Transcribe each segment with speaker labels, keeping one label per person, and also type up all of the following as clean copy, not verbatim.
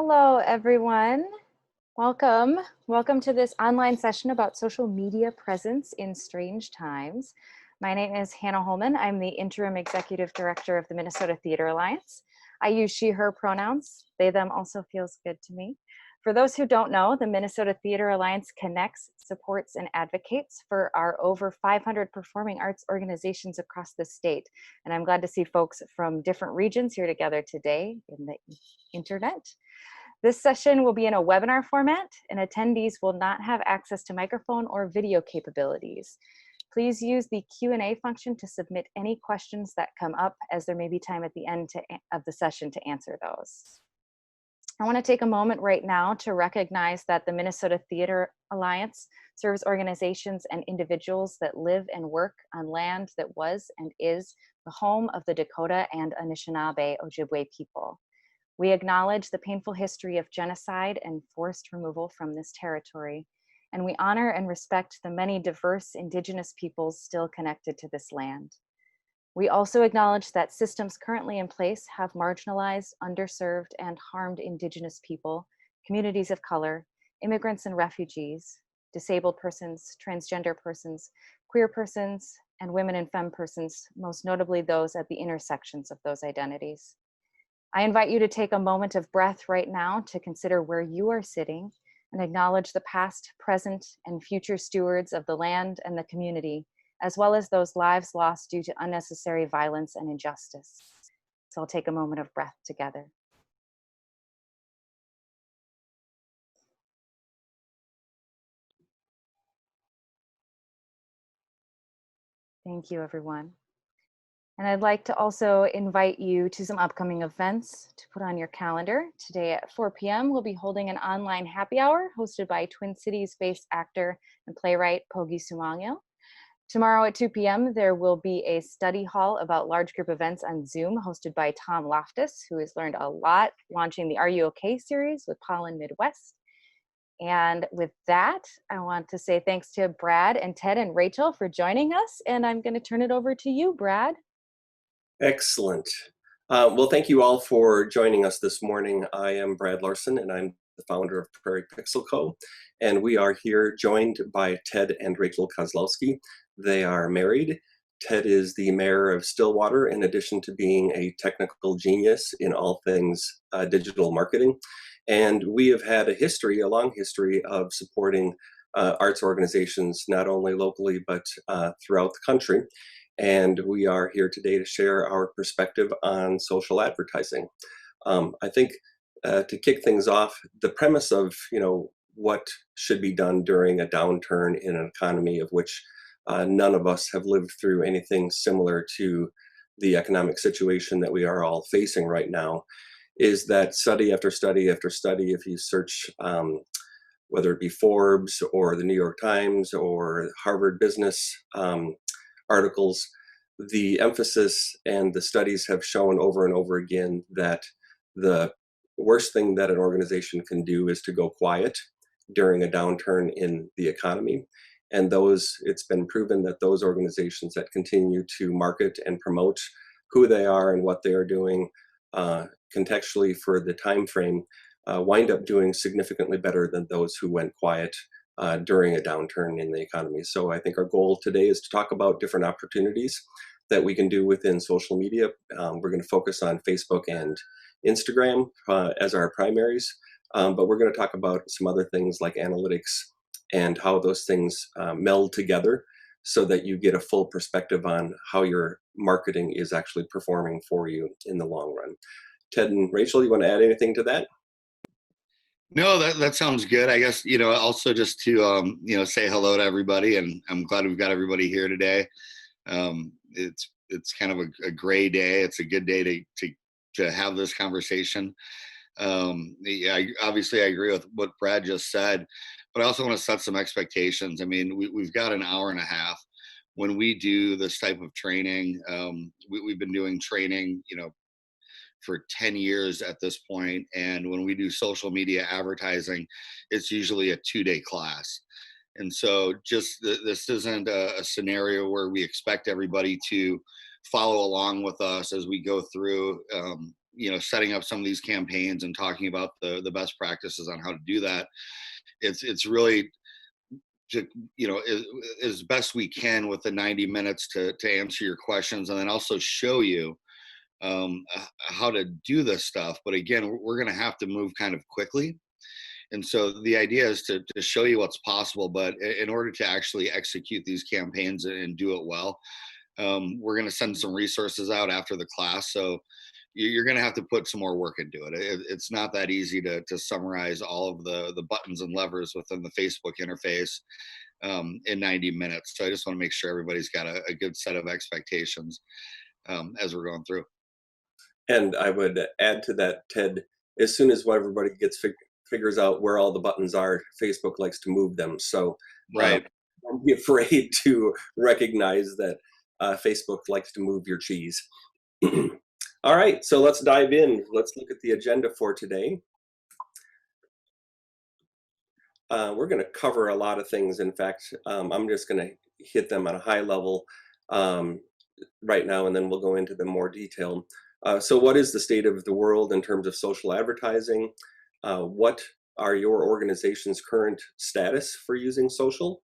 Speaker 1: Hello, everyone. Welcome. Welcome to this online session about social media presence in strange times. My name is Hannah Holman. I'm the interim executive director of the Minnesota Theater Alliance. I use she, her pronouns. They, them also feels good to me. For those who don't know, the Minnesota Theater Alliance connects, supports, and advocates for our over 500 performing arts organizations across the state. And I'm glad to see folks from different regions here together today in the internet. This session will be in a webinar format, and attendees will not have access to microphone or video capabilities. Please use the Q&A function to submit any questions that come up, as there may be time at the end of the session to answer those. I want to take a moment right now to recognize that the Minnesota Theater Alliance serves organizations and individuals that live and work on land that was and is the home of the Dakota and Anishinaabe Ojibwe people. We acknowledge the painful history of genocide and forced removal from this territory, and we honor and respect the many diverse Indigenous peoples still connected to this land. We also acknowledge that systems currently in place have marginalized, underserved, and harmed Indigenous people, communities of color, immigrants and refugees, disabled persons, transgender persons, queer persons, and women and femme persons, most notably those at the intersections of those identities. I invite you to take a moment of breath right now to consider where you are sitting and acknowledge the past, present, and future stewards of the land and the community, as well as those lives lost due to unnecessary violence and injustice. So I'll take a moment of breath together. Thank you, everyone. And I'd like to also invite you to some upcoming events to put on your calendar. Today at 4 p.m., we'll be holding an online happy hour hosted by Twin Cities-based actor and playwright Pogi Sumangil. Tomorrow at 2 p.m., there will be a study hall about large group events on Zoom hosted by Tom Loftus, who has learned a lot launching the Are You OK series with Pollen Midwest. And with that, I want to say thanks to Brad and Ted and Rachel for joining us. And I'm going to turn it over to you, Brad.
Speaker 2: Excellent. Well, thank you all for joining us this morning. I am Brad Larson, and I'm the founder of Prairie Pixel Co. And we are here joined by Ted and Rachel Kozlowski. They are married. Ted is the mayor of Stillwater, in addition to being a technical genius in all things digital marketing. And we have had a long history of supporting arts organizations, not only locally, but throughout the country. And we are here today to share our perspective on social advertising. I think to kick things off, the premise of what should be done during a downturn in an economy of which none of us have lived through anything similar to the economic situation that we are all facing right now, is that study after study after study, if you search whether it be Forbes or the New York Times or Harvard Business articles, the emphasis and the studies have shown over and over again that the worst thing that an organization can do is to go quiet during a downturn in the economy. And it's been proven that those organizations that continue to market and promote who they are and what they are doing contextually for the time frame wind up doing significantly better than those who went quiet during a downturn in the economy. So I think our goal today is to talk about different opportunities that we can do within social media. We're going to focus on Facebook and Instagram as our primaries, but we're going to talk about some other things like analytics and how those things meld together so that you get a full perspective on how your marketing is actually performing for you in the long run. Ted and Rachel, you want to add anything to that?
Speaker 3: No, that sounds good. I guess, also just to, say hello to everybody, and I'm glad we've got everybody here today. It's kind of a gray day. It's a good day to have this conversation. Obviously I agree with what Brad just said, but I also want to set some expectations. I mean, we've got an hour and a half. When we do this type of training, we've been doing training, for 10 years at this point. And when we do social media advertising, it's usually a 2-day class. And so this isn't a scenario where we expect everybody to follow along with us as we go through setting up some of these campaigns and talking about the best practices on how to do that. It's really to, as best we can with the 90 minutes to answer your questions, and then also show you how to do this stuff. But again, we're going to have to move kind of quickly. And so the idea is to show you what's possible, but in order to actually execute these campaigns and do it well, we're going to send some resources out after the class. So you're going to have to put some more work into it. It's not that easy to summarize all of the buttons and levers within the Facebook interface in 90 minutes. So I just want to make sure everybody's got a good set of expectations as we're going through.
Speaker 2: And I would add to that, Ted, as soon as everybody figures out where all the buttons are, Facebook likes to move them. So
Speaker 3: right.
Speaker 2: Don't be afraid to recognize that Facebook likes to move your cheese. All right, so let's dive in. Let's look at the agenda for today. We're going to cover a lot of things. In fact, I'm just going to hit them at a high level right now, and then we'll go into them more detailed. So what is the state of the world in terms of social advertising? What are your organization's current status for using social?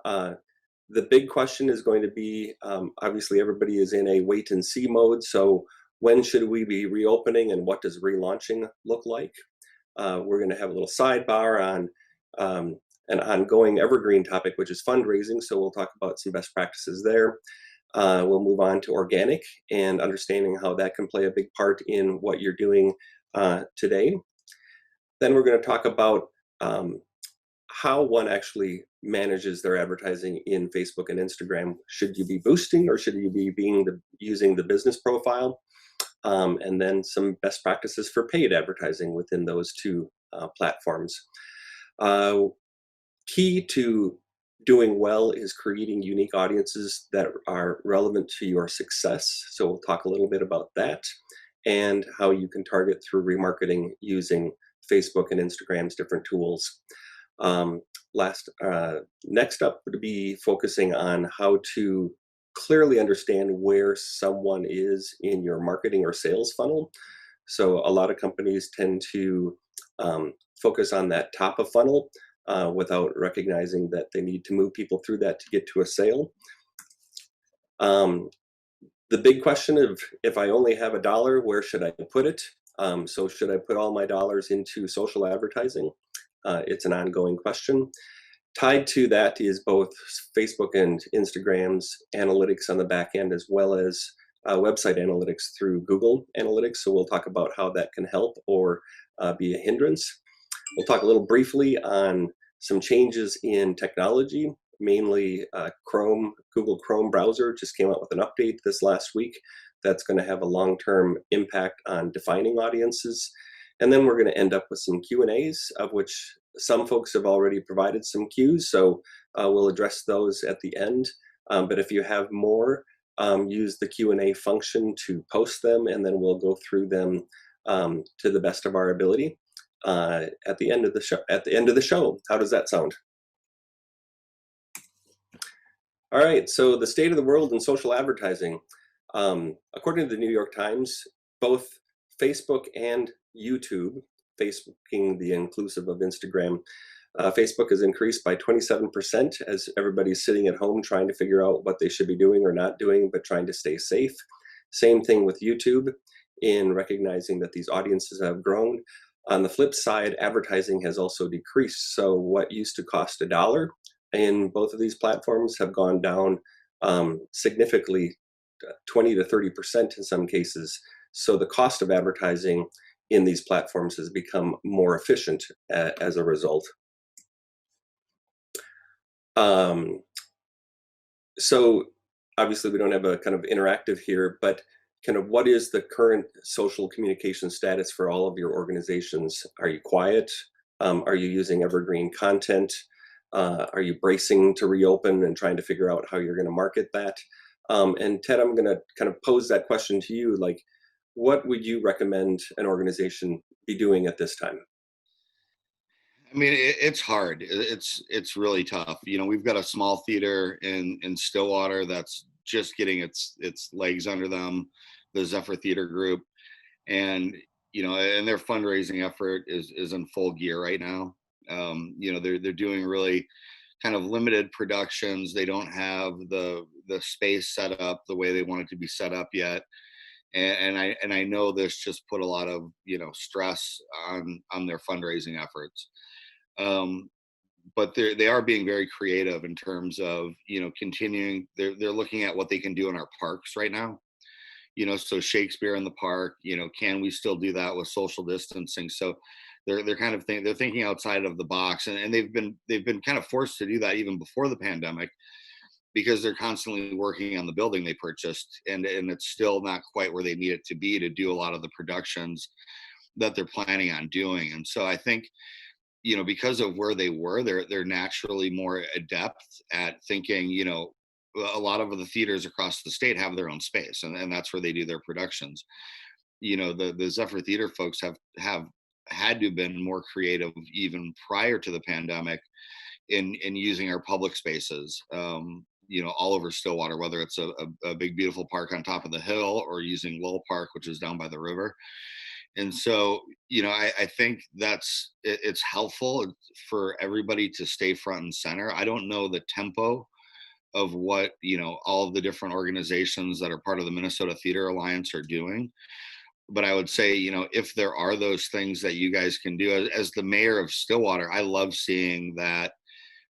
Speaker 2: The big question is going to be, obviously everybody is in a wait and see mode. So when should we be reopening, and what does relaunching look like? We're going to have a little sidebar on an ongoing evergreen topic, which is fundraising. So we'll talk about some best practices there. We'll move on to organic and understanding how that can play a big part in what you're doing today. Then we're going to talk about how one actually manages their advertising in Facebook and Instagram. Should you be boosting, or should you be using the business profile? And then some best practices for paid advertising within those two platforms. Key to doing well is creating unique audiences that are relevant to your success. So we'll talk a little bit about that and how you can target through remarketing using Facebook and Instagram's different tools. Next up would be focusing on how to clearly understand where someone is in your marketing or sales funnel. So a lot of companies tend to focus on that top of funnel without recognizing that they need to move people through that to get to a sale. The big question of, if I only have $1, where should I put it? So should I put all my dollars into social advertising? It's an ongoing question. Tied to that is both Facebook and Instagram's analytics on the back end, as well as website analytics through Google Analytics. So we'll talk about how that can help or be a hindrance. We'll talk a little briefly on some changes in technology, mainly Google Chrome browser just came out with an update this last week that's going to have a long-term impact on defining audiences. And then we're going to end up with some Q&As, of which some folks have already provided some cues, so we'll address those at the end. But if you have more, use the Q&A function to post them, and then we'll go through them to the best of our ability at the end of the show. How does that sound? All right, so the state of the world in social advertising. According to the New York Times, both Facebook and YouTube, Facebook being the inclusive of Instagram, Facebook has increased by 27% as everybody's sitting at home trying to figure out what they should be doing or not doing, but trying to stay safe. Same thing with YouTube, in recognizing that these audiences have grown. On the flip side, advertising has also decreased. So what used to cost $1 in both of these platforms have gone down significantly, 20 to 30% in some cases. So the cost of advertising in these platforms has become more efficient as a result. So obviously we don't have a kind of interactive here, but kind of what is the current social communication status for all of your organizations? Are you quiet? Are you using evergreen content? Are you bracing to reopen and trying to figure out how you're going to market that? And Ted, I'm going to kind of pose that question to you. Like, what would you recommend an organization be doing at this time?
Speaker 3: I mean, it's hard. It's really tough. You know, we've got a small theater in Stillwater that's just getting its legs under them, the Zephyr Theater Group. and and their fundraising effort is in full gear right now. They're doing really kind of limited productions. They don't have the space set up the way they want it to be set up yet, and I know this just put a lot of stress on their fundraising efforts. Um, but they are being very creative in terms of continuing. They're looking at what they can do in our parks right now. So Shakespeare in the park. Can we still do that with social distancing? So they're kind of they're thinking outside of the box, and they've been kind of forced to do that even before the pandemic, because they're constantly working on the building they purchased, and it's still not quite where they need it to be to do a lot of the productions that they're planning on doing. And so I think because of where they were, they're naturally more adept at thinking. A lot of the theaters across the state have their own space, and that's where they do their productions. The Zephyr Theater folks have had to have been more creative even prior to the pandemic in using our public spaces, all over Stillwater, whether it's a big beautiful park on top of the hill or using Lowell Park, which is down by the river. And so I think it's helpful for everybody to stay front and center. I don't know the tempo of what all of the different organizations that are part of the Minnesota Theater Alliance are doing, but I would say if there are those things that you guys can do, as the mayor of Stillwater, I love seeing that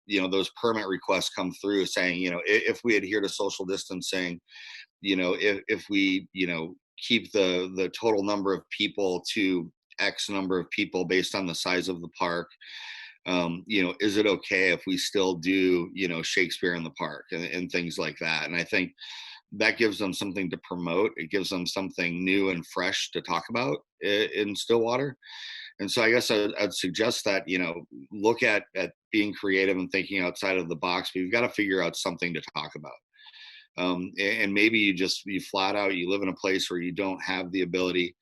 Speaker 3: those permit requests come through saying if we adhere to social distancing, if we keep the total number of people to X number of people based on the size of the park, is it okay if we still do Shakespeare in the park and things like that? And I think that gives them something to promote. It gives them something new and fresh to talk about in Stillwater. And so I guess I'd suggest that look at being creative and thinking outside of the box, but you've got to figure out something to talk about. And maybe you flat out, you live in a place where you don't have the ability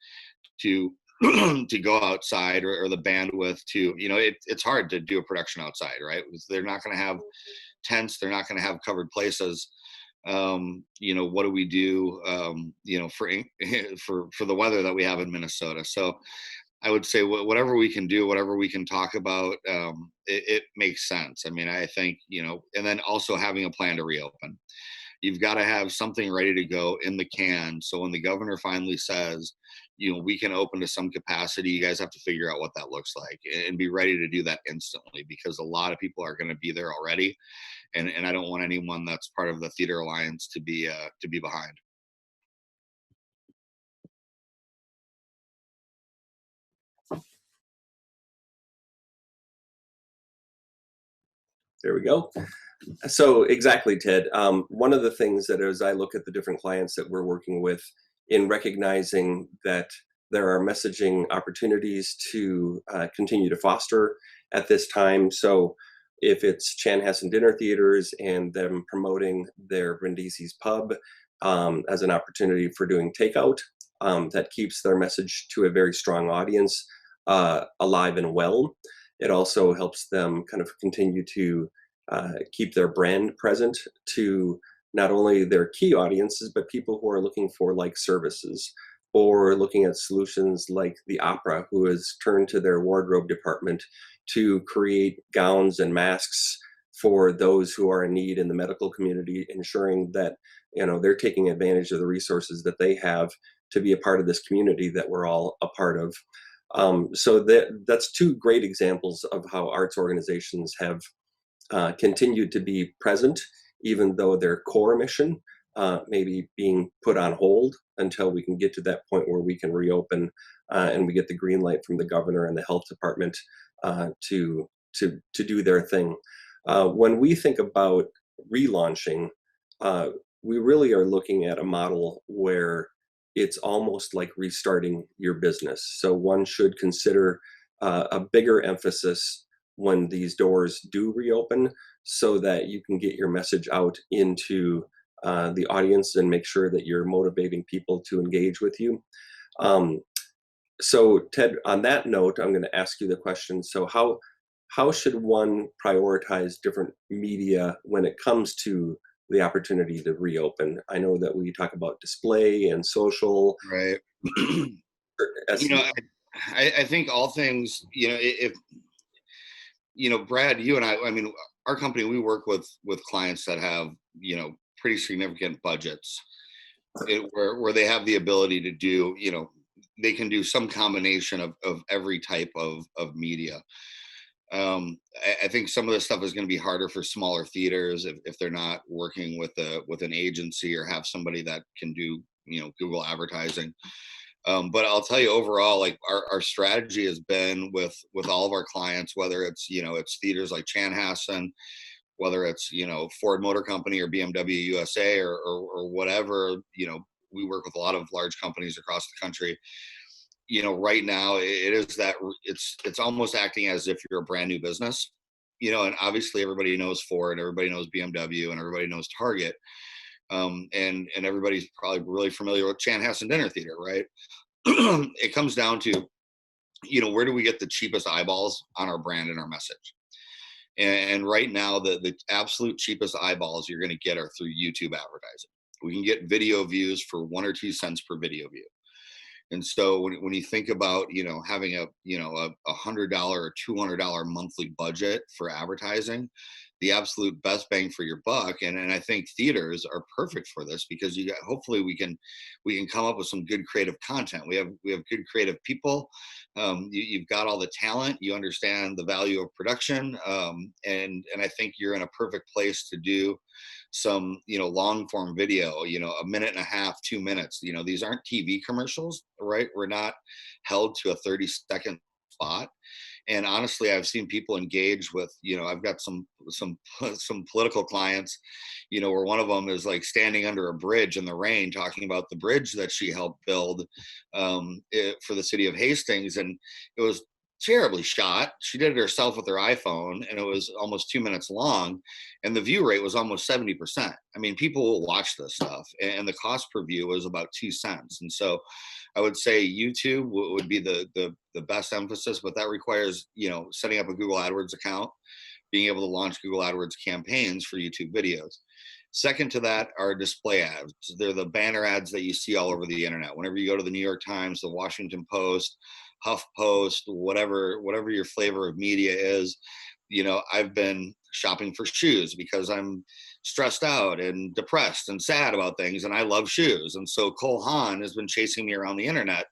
Speaker 3: to to go outside, or the bandwidth to it's hard to do a production outside, right? Because they're not going to have tents, they're not going to have covered places. What do we do for the weather that we have in Minnesota? So I would say whatever we can do, whatever we can talk about, it makes sense. I mean, I think and then also having a plan to reopen. You've got to have something ready to go in the can. So when the governor finally says, we can open to some capacity, you guys have to figure out what that looks like and be ready to do that instantly, because a lot of people are going to be there already. And I don't want anyone that's part of the Theater Alliance to be behind.
Speaker 2: There we go. So exactly, Ted. One of the things that, as I look at the different clients that we're working with, in recognizing that there are messaging opportunities to continue to foster at this time. So if it's Chanhassen Dinner Theaters and them promoting their Brindisi's Pub as an opportunity for doing takeout, that keeps their message to a very strong audience alive and well. It also helps them kind of continue to keep their brand present to not only their key audiences, but people who are looking for like services or looking at solutions like the opera, who has turned to their wardrobe department to create gowns and masks for those who are in need in the medical community, ensuring that they're taking advantage of the resources that they have to be a part of this community that we're all a part of. So that's two great examples of how arts organizations have continued to be present, even though their core mission may be being put on hold until we can get to that point where we can reopen and we get the green light from the governor and the health department to do their thing. When we think about relaunching, we really are looking at a model where it's almost like restarting your business. So one should consider a bigger emphasis when these doors do reopen, so that you can get your message out into the audience and make sure that you're motivating people to engage with you. So Ted, on that note, I'm going to ask you the question. So how should one prioritize different media when it comes to the opportunity to reopen? I know that we talk about display and social.
Speaker 3: Right. You know, I think all things, you know, if, you know, Brad, you and I mean, our company, we work with clients that have, you know, pretty significant budgets where they have the ability to do, you know, they can do some combination of every type of media. I think some of this stuff is going to be harder for smaller theaters if they're not working with an agency or have somebody that can do, you know, Google advertising. But I'll tell you overall, like our strategy has been with all of our clients, whether it's, you know, it's theaters like Chanhassen, whether it's, you know, Ford Motor Company or BMW USA or whatever, you know, we work with a lot of large companies across the country. You know, right now it is that it's almost acting as if you're a brand new business, you know, and obviously everybody knows Ford, everybody knows BMW, and everybody knows Target. And everybody's probably really familiar with Chanhassen Dinner Theater, right? It comes down to, you know, where do we get the cheapest eyeballs on our brand and our message? And right now, the absolute cheapest eyeballs you're going to get are through YouTube advertising. We can get video views for 1 or 2 cents per video view. And so when you think about, you know, having a, you know, a $100 or $200 monthly budget for advertising, the absolute best bang for your buck. And I think theaters are perfect for this because you got, hopefully we can come up with some good creative content. We have good creative people. You've got all the talent, you understand the value of production. And I think you're in a perfect place to do some, you know, long form video, you know, 1.5 minutes, 2 minutes. You know, these aren't TV commercials, right? We're not held to a 30-second spot. And honestly, I've seen people engage with, you know, I've got some political clients, you know, where one of them is like standing under a bridge in the rain talking about the bridge that she helped build for the city of Hastings. And it was terribly shot. She did it herself with her iPhone, and it was almost 2 minutes long, and the view rate was almost 70%. I mean, people will watch this stuff, and the cost per view was about 2 cents. And so I would say YouTube would be the best emphasis, but that requires, you know, setting up a Google AdWords account, being able to launch Google AdWords campaigns for YouTube videos. Second to that are display ads. They're the banner ads that you see all over the internet. Whenever you go to the New York Times, the Washington Post, HuffPost, whatever your flavor of media is, you know, I've been shopping for shoes because I'm stressed out and depressed and sad about things, and I love shoes. And so Cole Haan has been chasing me around the internet.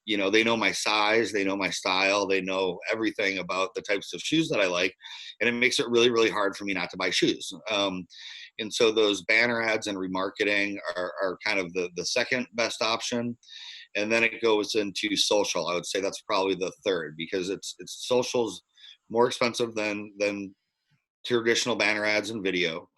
Speaker 3: You know, they know my size, they know my style, they know everything about the types of shoes that I like, and it makes it really, really hard for me not to buy shoes. And so those banner ads and remarketing are kind of the second best option. And then it goes into social. I would say that's probably the third, because it's social's more expensive than traditional banner ads and video.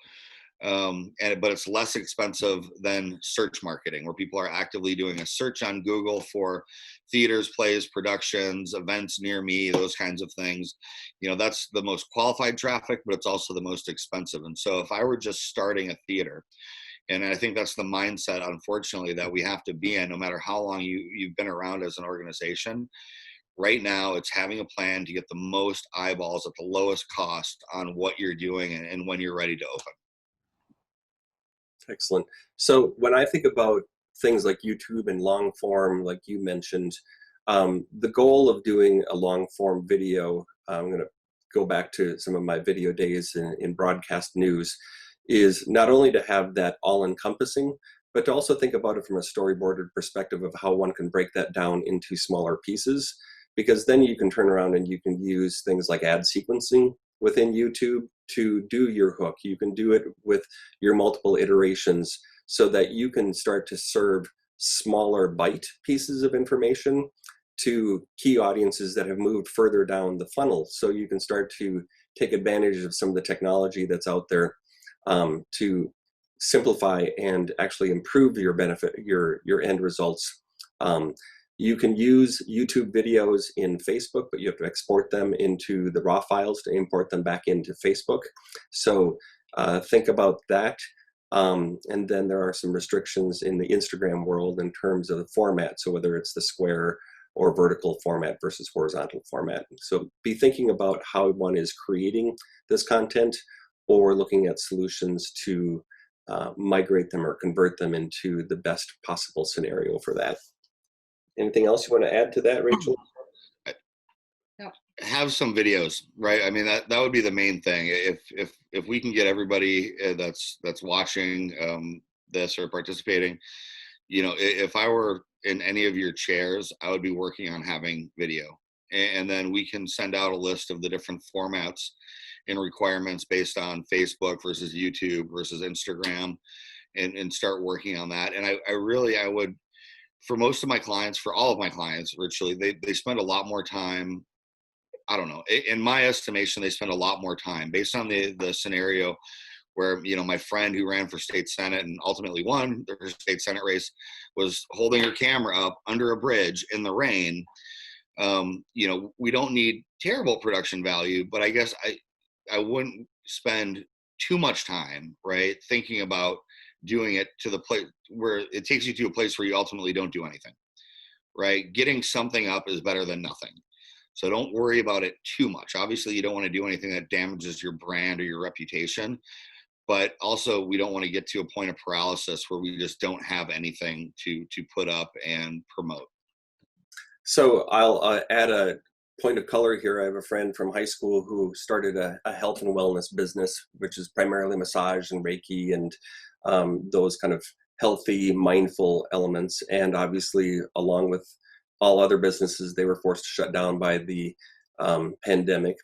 Speaker 3: But it's less expensive than search marketing, where people are actively doing a search on Google for theaters, plays, productions, events near me, those kinds of things. You know, that's the most qualified traffic, but it's also the most expensive. And so if I were just starting a theater, and I think that's the mindset, unfortunately, that we have to be in, no matter how long you've been around as an organization. Right now, it's having a plan to get the most eyeballs at the lowest cost on what you're doing and when you're ready to open.
Speaker 2: Excellent. So when I think about things like YouTube and long form, like you mentioned, the goal of doing a long form video, I'm going to go back to some of my video days in broadcast news, is not only to have that all-encompassing, but to also think about it from a storyboarded perspective of how one can break that down into smaller pieces, because then you can turn around and you can use things like ad sequencing within YouTube to do your hook. You can do it with your multiple iterations so that you can start to serve smaller bite pieces of information to key audiences that have moved further down the funnel. So you can start to take advantage of some of the technology that's out there to simplify and actually improve your benefit, your end results. You can use YouTube videos in Facebook, but you have to export them into the raw files to import them back into Facebook. So think about that. And then there are some restrictions in the Instagram world in terms of the format. So whether it's the square or vertical format versus horizontal format. So be thinking about how one is creating this content, or looking at solutions to migrate them or convert them into the best possible scenario for that. Anything else you want to add to that, Rachel?
Speaker 3: Have some videos, right? I mean, that would be the main thing. If we can get everybody that's watching this or participating, if I were in any of your chairs, I would be working on having video, and then we can send out a list of the different formats and requirements based on Facebook versus YouTube versus Instagram, and start working on that. And I would, for most of my clients, for all of my clients virtually, they spend a lot more time. I don't know. In my estimation, they spend a lot more time based on the scenario where, my friend who ran for state senate and ultimately won the state senate race was holding her camera up under a bridge in the rain. We don't need terrible production value, but I guess I wouldn't spend too much time, right, thinking about doing it to the place where it takes you to a place where you ultimately don't do anything, right? Getting something up is better than nothing. So don't worry about it too much. Obviously, you don't want to do anything that damages your brand or your reputation, but also we don't want to get to a point of paralysis where we just don't have anything to put up and promote.
Speaker 2: So I'll add a point of color here. I have a friend from high school who started a health and wellness business, which is primarily massage and Reiki and those kind of healthy, mindful elements. And obviously, along with all other businesses, they were forced to shut down by the pandemic.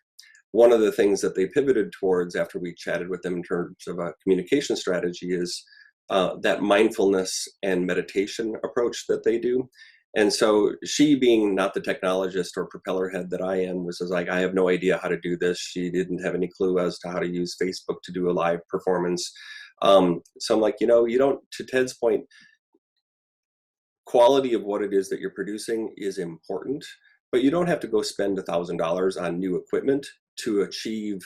Speaker 2: One of the things that they pivoted towards after we chatted with them in terms of a communication strategy is that mindfulness and meditation approach that they do. And so she, being not the technologist or propeller head that I am, was like, I have no idea how to do this. She didn't have any clue as to how to use Facebook to do a live performance. So I'm like, you don't, to Ted's point, quality of what it is that you're producing is important, but you don't have to go spend $1,000 on new equipment to achieve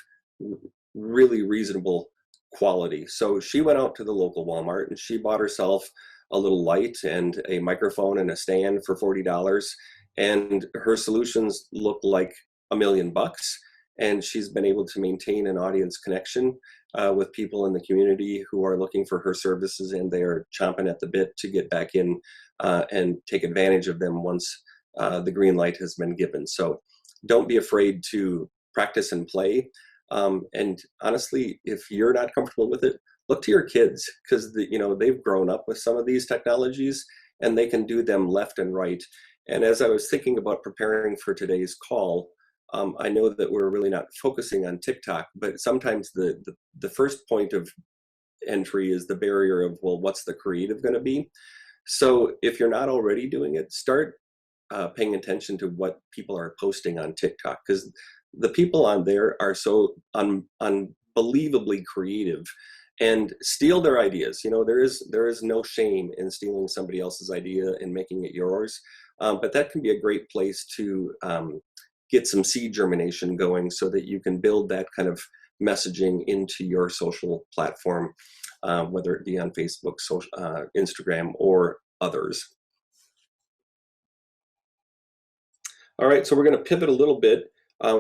Speaker 2: really reasonable quality. So she went out to the local Walmart and she bought herself a little light and a microphone and a stand for $40. And her solutions look like $1 million. And she's been able to maintain an audience connection with people in the community who are looking for her services, and they are chomping at the bit to get back in and take advantage of them once the green light has been given. So don't be afraid to practice and play. And honestly, if you're not comfortable with it, look to your kids, because they've grown up with some of these technologies and they can do them left and right. And as I was thinking about preparing for today's call, I know that we're really not focusing on TikTok, but sometimes the first point of entry is the barrier of, well, what's the creative going to be? So if you're not already doing it, start paying attention to what people are posting on TikTok, because the people on there are so unbelievably creative and steal their ideas. There is no shame in stealing somebody else's idea and making it yours, but that can be a great place to get some seed germination going so that you can build that kind of messaging into your social platform, whether it be on Facebook, Instagram, or others. All right, so we're going to pivot a little bit.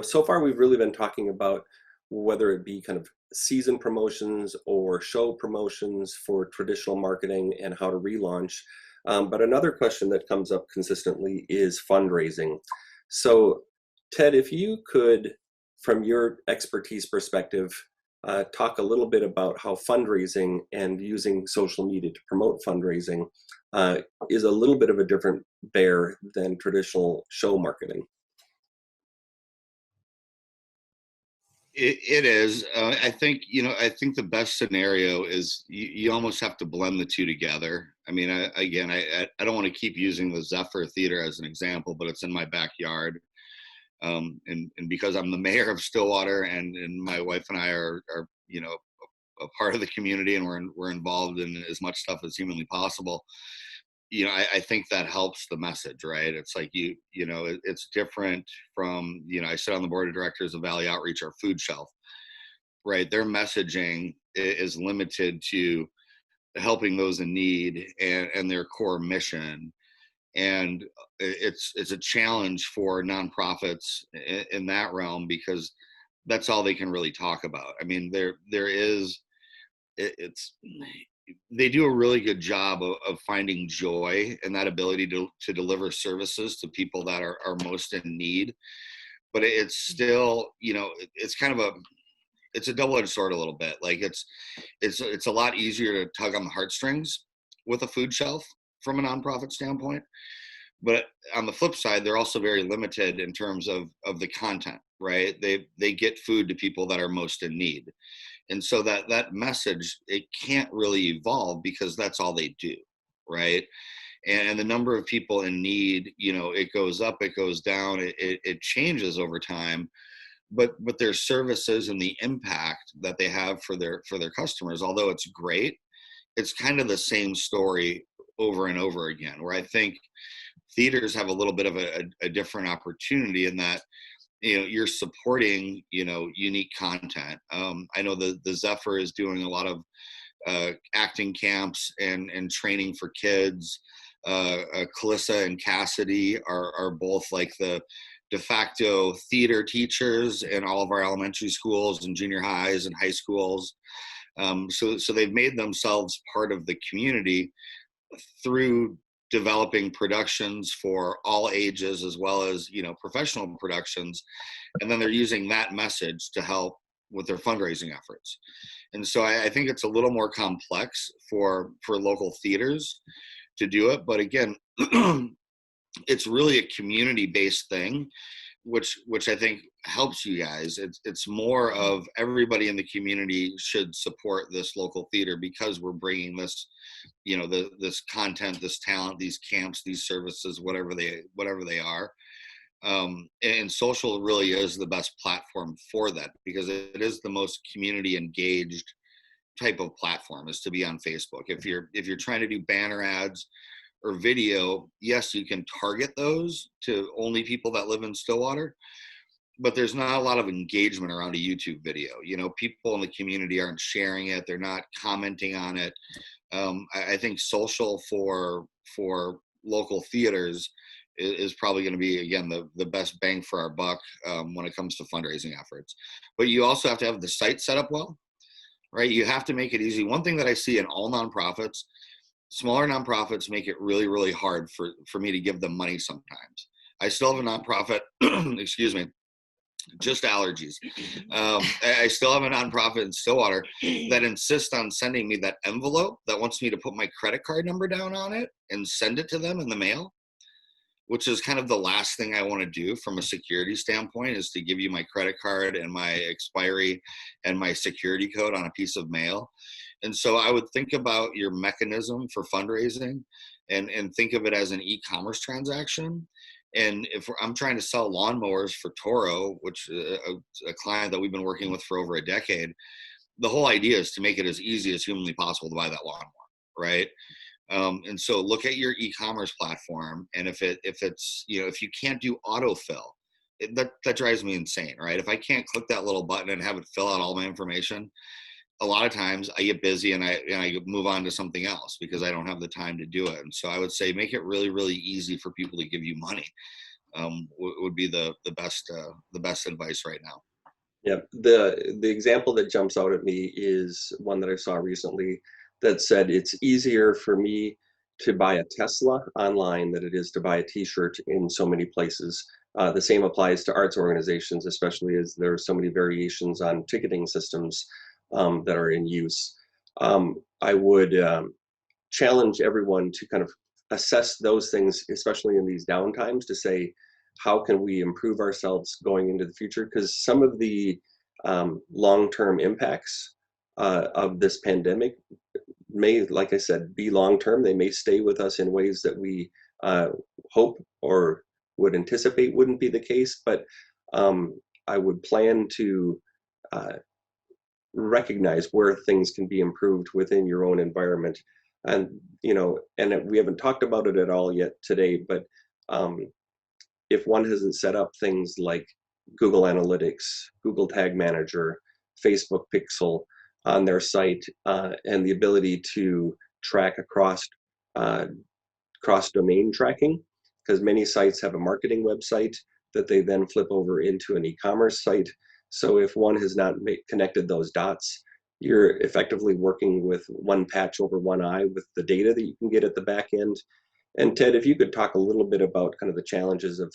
Speaker 2: So far, we've really been talking about whether it be kind of season promotions or show promotions for traditional marketing and how to relaunch. But another question that comes up consistently is fundraising. So Ted, if you could, from your expertise perspective, talk a little bit about how fundraising and using social media to promote fundraising is a little bit of a different bear than traditional show marketing.
Speaker 3: It is. I think the best scenario is you almost have to blend the two together. I mean, I don't want to keep using the Zephyr Theater as an example, but it's in my backyard. And because I'm the mayor of Stillwater, and my wife and I are a part of the community, and we're involved in as much stuff as humanly possible. I think that helps the message, right? It's like it's different from I sit on the board of directors of Valley Outreach, our food shelf, right? Their messaging is limited to helping those in need and their core mission. And it's a challenge for nonprofits in that realm, because that's all they can really talk about. I mean, it's they do a really good job of finding joy and that ability to deliver services to people that are most in need. But it's still, it's kind of it's a double-edged sword a little bit. Like it's a lot easier to tug on the heartstrings with a food shelf from a nonprofit standpoint. But on the flip side, they're also very limited in terms of the content, right? They get food to people that are most in need. And so that message, it can't really evolve because that's all they do, right? And the number of people in need, it goes up, it goes down, it changes over time. But their services and the impact that they have for their customers, although it's great, it's kind of the same story over and over again. Where I think theaters have a little bit of a different opportunity in that, you're supporting, unique content. I know the Zephyr is doing a lot of acting camps and training for kids. Calissa and Cassidy are both like the de facto theater teachers in all of our elementary schools and junior highs and high schools. So they've made themselves part of the community through developing productions for all ages, as well as, professional productions. And then they're using that message to help with their fundraising efforts. And so I think it's a little more complex for local theaters to do it. But again, it's really a community-based thing, which I think helps you guys. It's more of everybody in the community should support this local theater because we're bringing this, this content, this talent, these camps, these services, whatever they are. And social really is the best platform for that because it is the most community engaged type of platform, is to be on Facebook. If you're trying to do banner ads or video, yes, you can target those to only people that live in Stillwater, but there's not a lot of engagement around a YouTube video. People in the community aren't sharing it. They're not commenting on it. I think social for local theaters is probably going to be, again, the best bang for our buck when it comes to fundraising efforts. But you also have to have the site set up well, right? You have to make it easy. One thing that I see in all nonprofits, smaller nonprofits make it really, really hard for me to give them money sometimes. I still have a nonprofit, excuse me, just allergies. I still have a nonprofit in Stillwater that insists on sending me that envelope that wants me to put my credit card number down on it and send it to them in the mail, which is kind of the last thing I want to do from a security standpoint, is to give you my credit card and my expiry and my security code on a piece of mail. And so I would think about your mechanism for fundraising and think of it as an e-commerce transaction. And if I'm trying to sell lawnmowers for Toro, which a client that we've been working with for over a decade, the whole idea is to make it as easy as humanly possible to buy that lawnmower, right? And so look at your e-commerce platform, and if it's if you can't do autofill, that drives me insane, right? If I can't click that little button and have it fill out all my information, a lot of times I get busy and I move on to something else because I don't have the time to do it. And so I would say make it really, really easy for people to give you money. Would be the best advice right now.
Speaker 2: Yeah, the example that jumps out at me is one that I saw recently that said it's easier for me to buy a Tesla online than it is to buy a t-shirt in so many places. The same applies to arts organizations, especially as there are so many variations on ticketing systems that are in use. I would challenge everyone to kind of assess those things, especially in these downtimes, to say, how can we improve ourselves going into the future? Because some of the long-term impacts of this pandemic may, like I said, be long-term. They may stay with us in ways that we hope or would anticipate wouldn't be the case, but I would plan to recognize where things can be improved within your own environment. And, and we haven't talked about it at all yet today, but if one hasn't set up things like Google Analytics, Google Tag Manager, Facebook Pixel on their site, and the ability to track across cross-domain tracking, because many sites have a marketing website that they then flip over into an e-commerce site. So if one has not connected those dots, you're effectively working with one patch over one eye with the data that you can get at the back end. And Ted, if you could talk a little bit about kind of the challenges of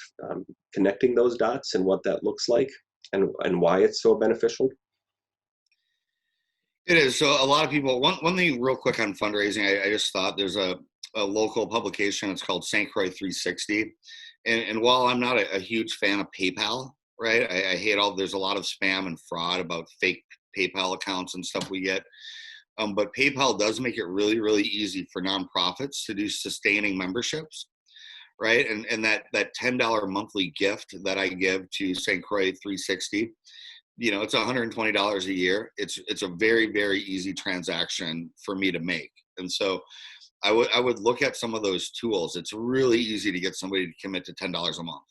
Speaker 2: connecting those dots and what that looks like and why it's so beneficial.
Speaker 3: It is. So a lot of people, one thing real quick on fundraising, I just thought there's a local publication. It's called St. Croix 360. And while I'm not a huge fan of PayPal, right? I hate there's a lot of spam and fraud about fake PayPal accounts and stuff we get. But PayPal does make it really, really easy for nonprofits to do sustaining memberships, right? And that $10 monthly gift that I give to St. Croix 360, it's $120 a year. It's a very, very easy transaction for me to make. And so I would look at some of those tools. It's really easy to get somebody to commit to $10 a month.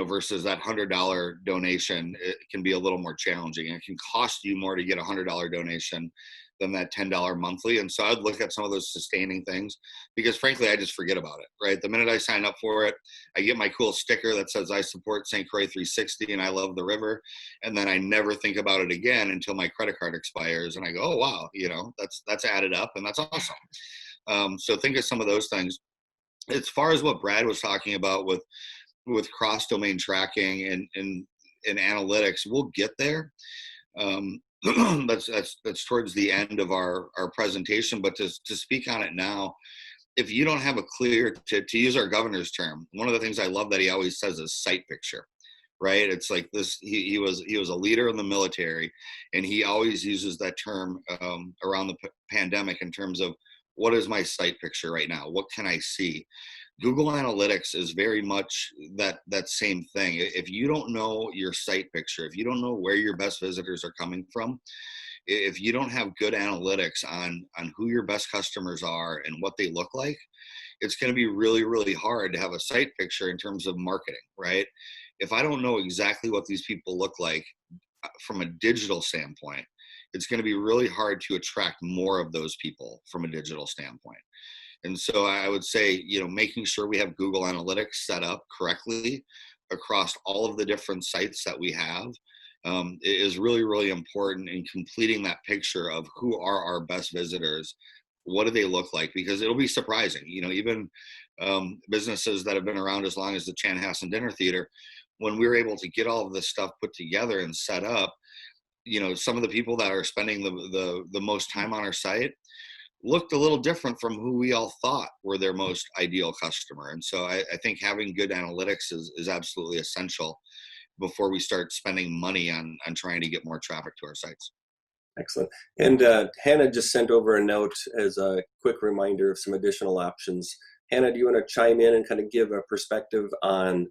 Speaker 3: Versus that $100 donation, it can be a little more challenging. It can cost you more to get a $100 donation than that $10 monthly. And so I'd look at some of those sustaining things because frankly, I just forget about it, right? The minute I sign up for it, I get my cool sticker that says I support St. Croix 360 and I love the river. And then I never think about it again until my credit card expires. And I go, oh, wow, that's added up and that's awesome. So think of some of those things. As far as what Brad was talking about with cross-domain tracking and analytics, we'll get there. That's towards the end of our presentation, but to speak on it now, if you don't have a clear, to use our governor's term, one of the things I love that he always says is sight picture, right? It's like this, he was a leader in the military, and he always uses that term around the pandemic in terms of what is my sight picture right now? What can I see? Google Analytics is very much that same thing. If you don't know your site picture, if you don't know where your best visitors are coming from, if you don't have good analytics on who your best customers are and what they look like, it's going to be really, really hard to have a site picture in terms of marketing, right? If I don't know exactly what these people look like from a digital standpoint, it's going to be really hard to attract more of those people from a digital standpoint. And so I would say, making sure we have Google Analytics set up correctly across all of the different sites that we have is really, really important in completing that picture of who are our best visitors. What do they look like? Because it'll be surprising. Even businesses that have been around as long as the Chanhassen Dinner Theater, when we were able to get all of this stuff put together and set up, some of the people that are spending the most time on our site looked a little different from who we all thought were their most ideal customer. And so I think having good analytics is absolutely essential before we start spending money on trying to get more traffic to our sites.
Speaker 2: Excellent. And Hannah just sent over a note as a quick reminder of some additional options. Hannah, do you want to chime in and kind of give a perspective on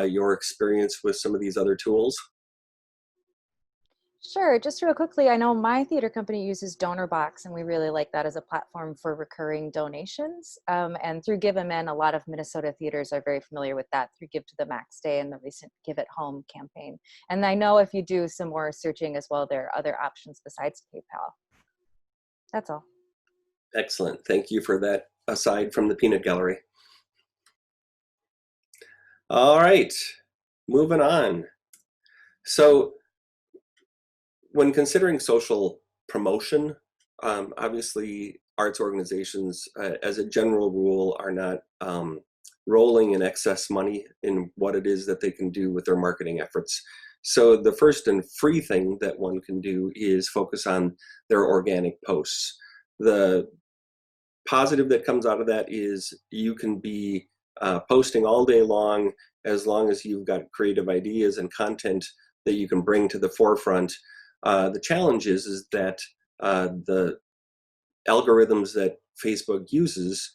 Speaker 2: your experience with some of these other tools?
Speaker 1: Sure. Just real quickly, I know my theater company uses DonorBox, and we really like that as a platform for recurring donations. And through GiveAMN, a lot of Minnesota theaters are very familiar with that through Give to the Max Day and the recent Give at Home campaign. And I know if you do some more searching as well, there are other options besides PayPal. That's all.
Speaker 2: Excellent. Thank you for that aside from the peanut gallery. All right, moving on. So when considering social promotion, obviously arts organizations, as a general rule, are not rolling in excess money in what it is that they can do with their marketing efforts. So the first and free thing that one can do is focus on their organic posts. The positive that comes out of that is you can be posting all day long as you've got creative ideas and content that you can bring to the forefront. The challenge is that the algorithms that Facebook uses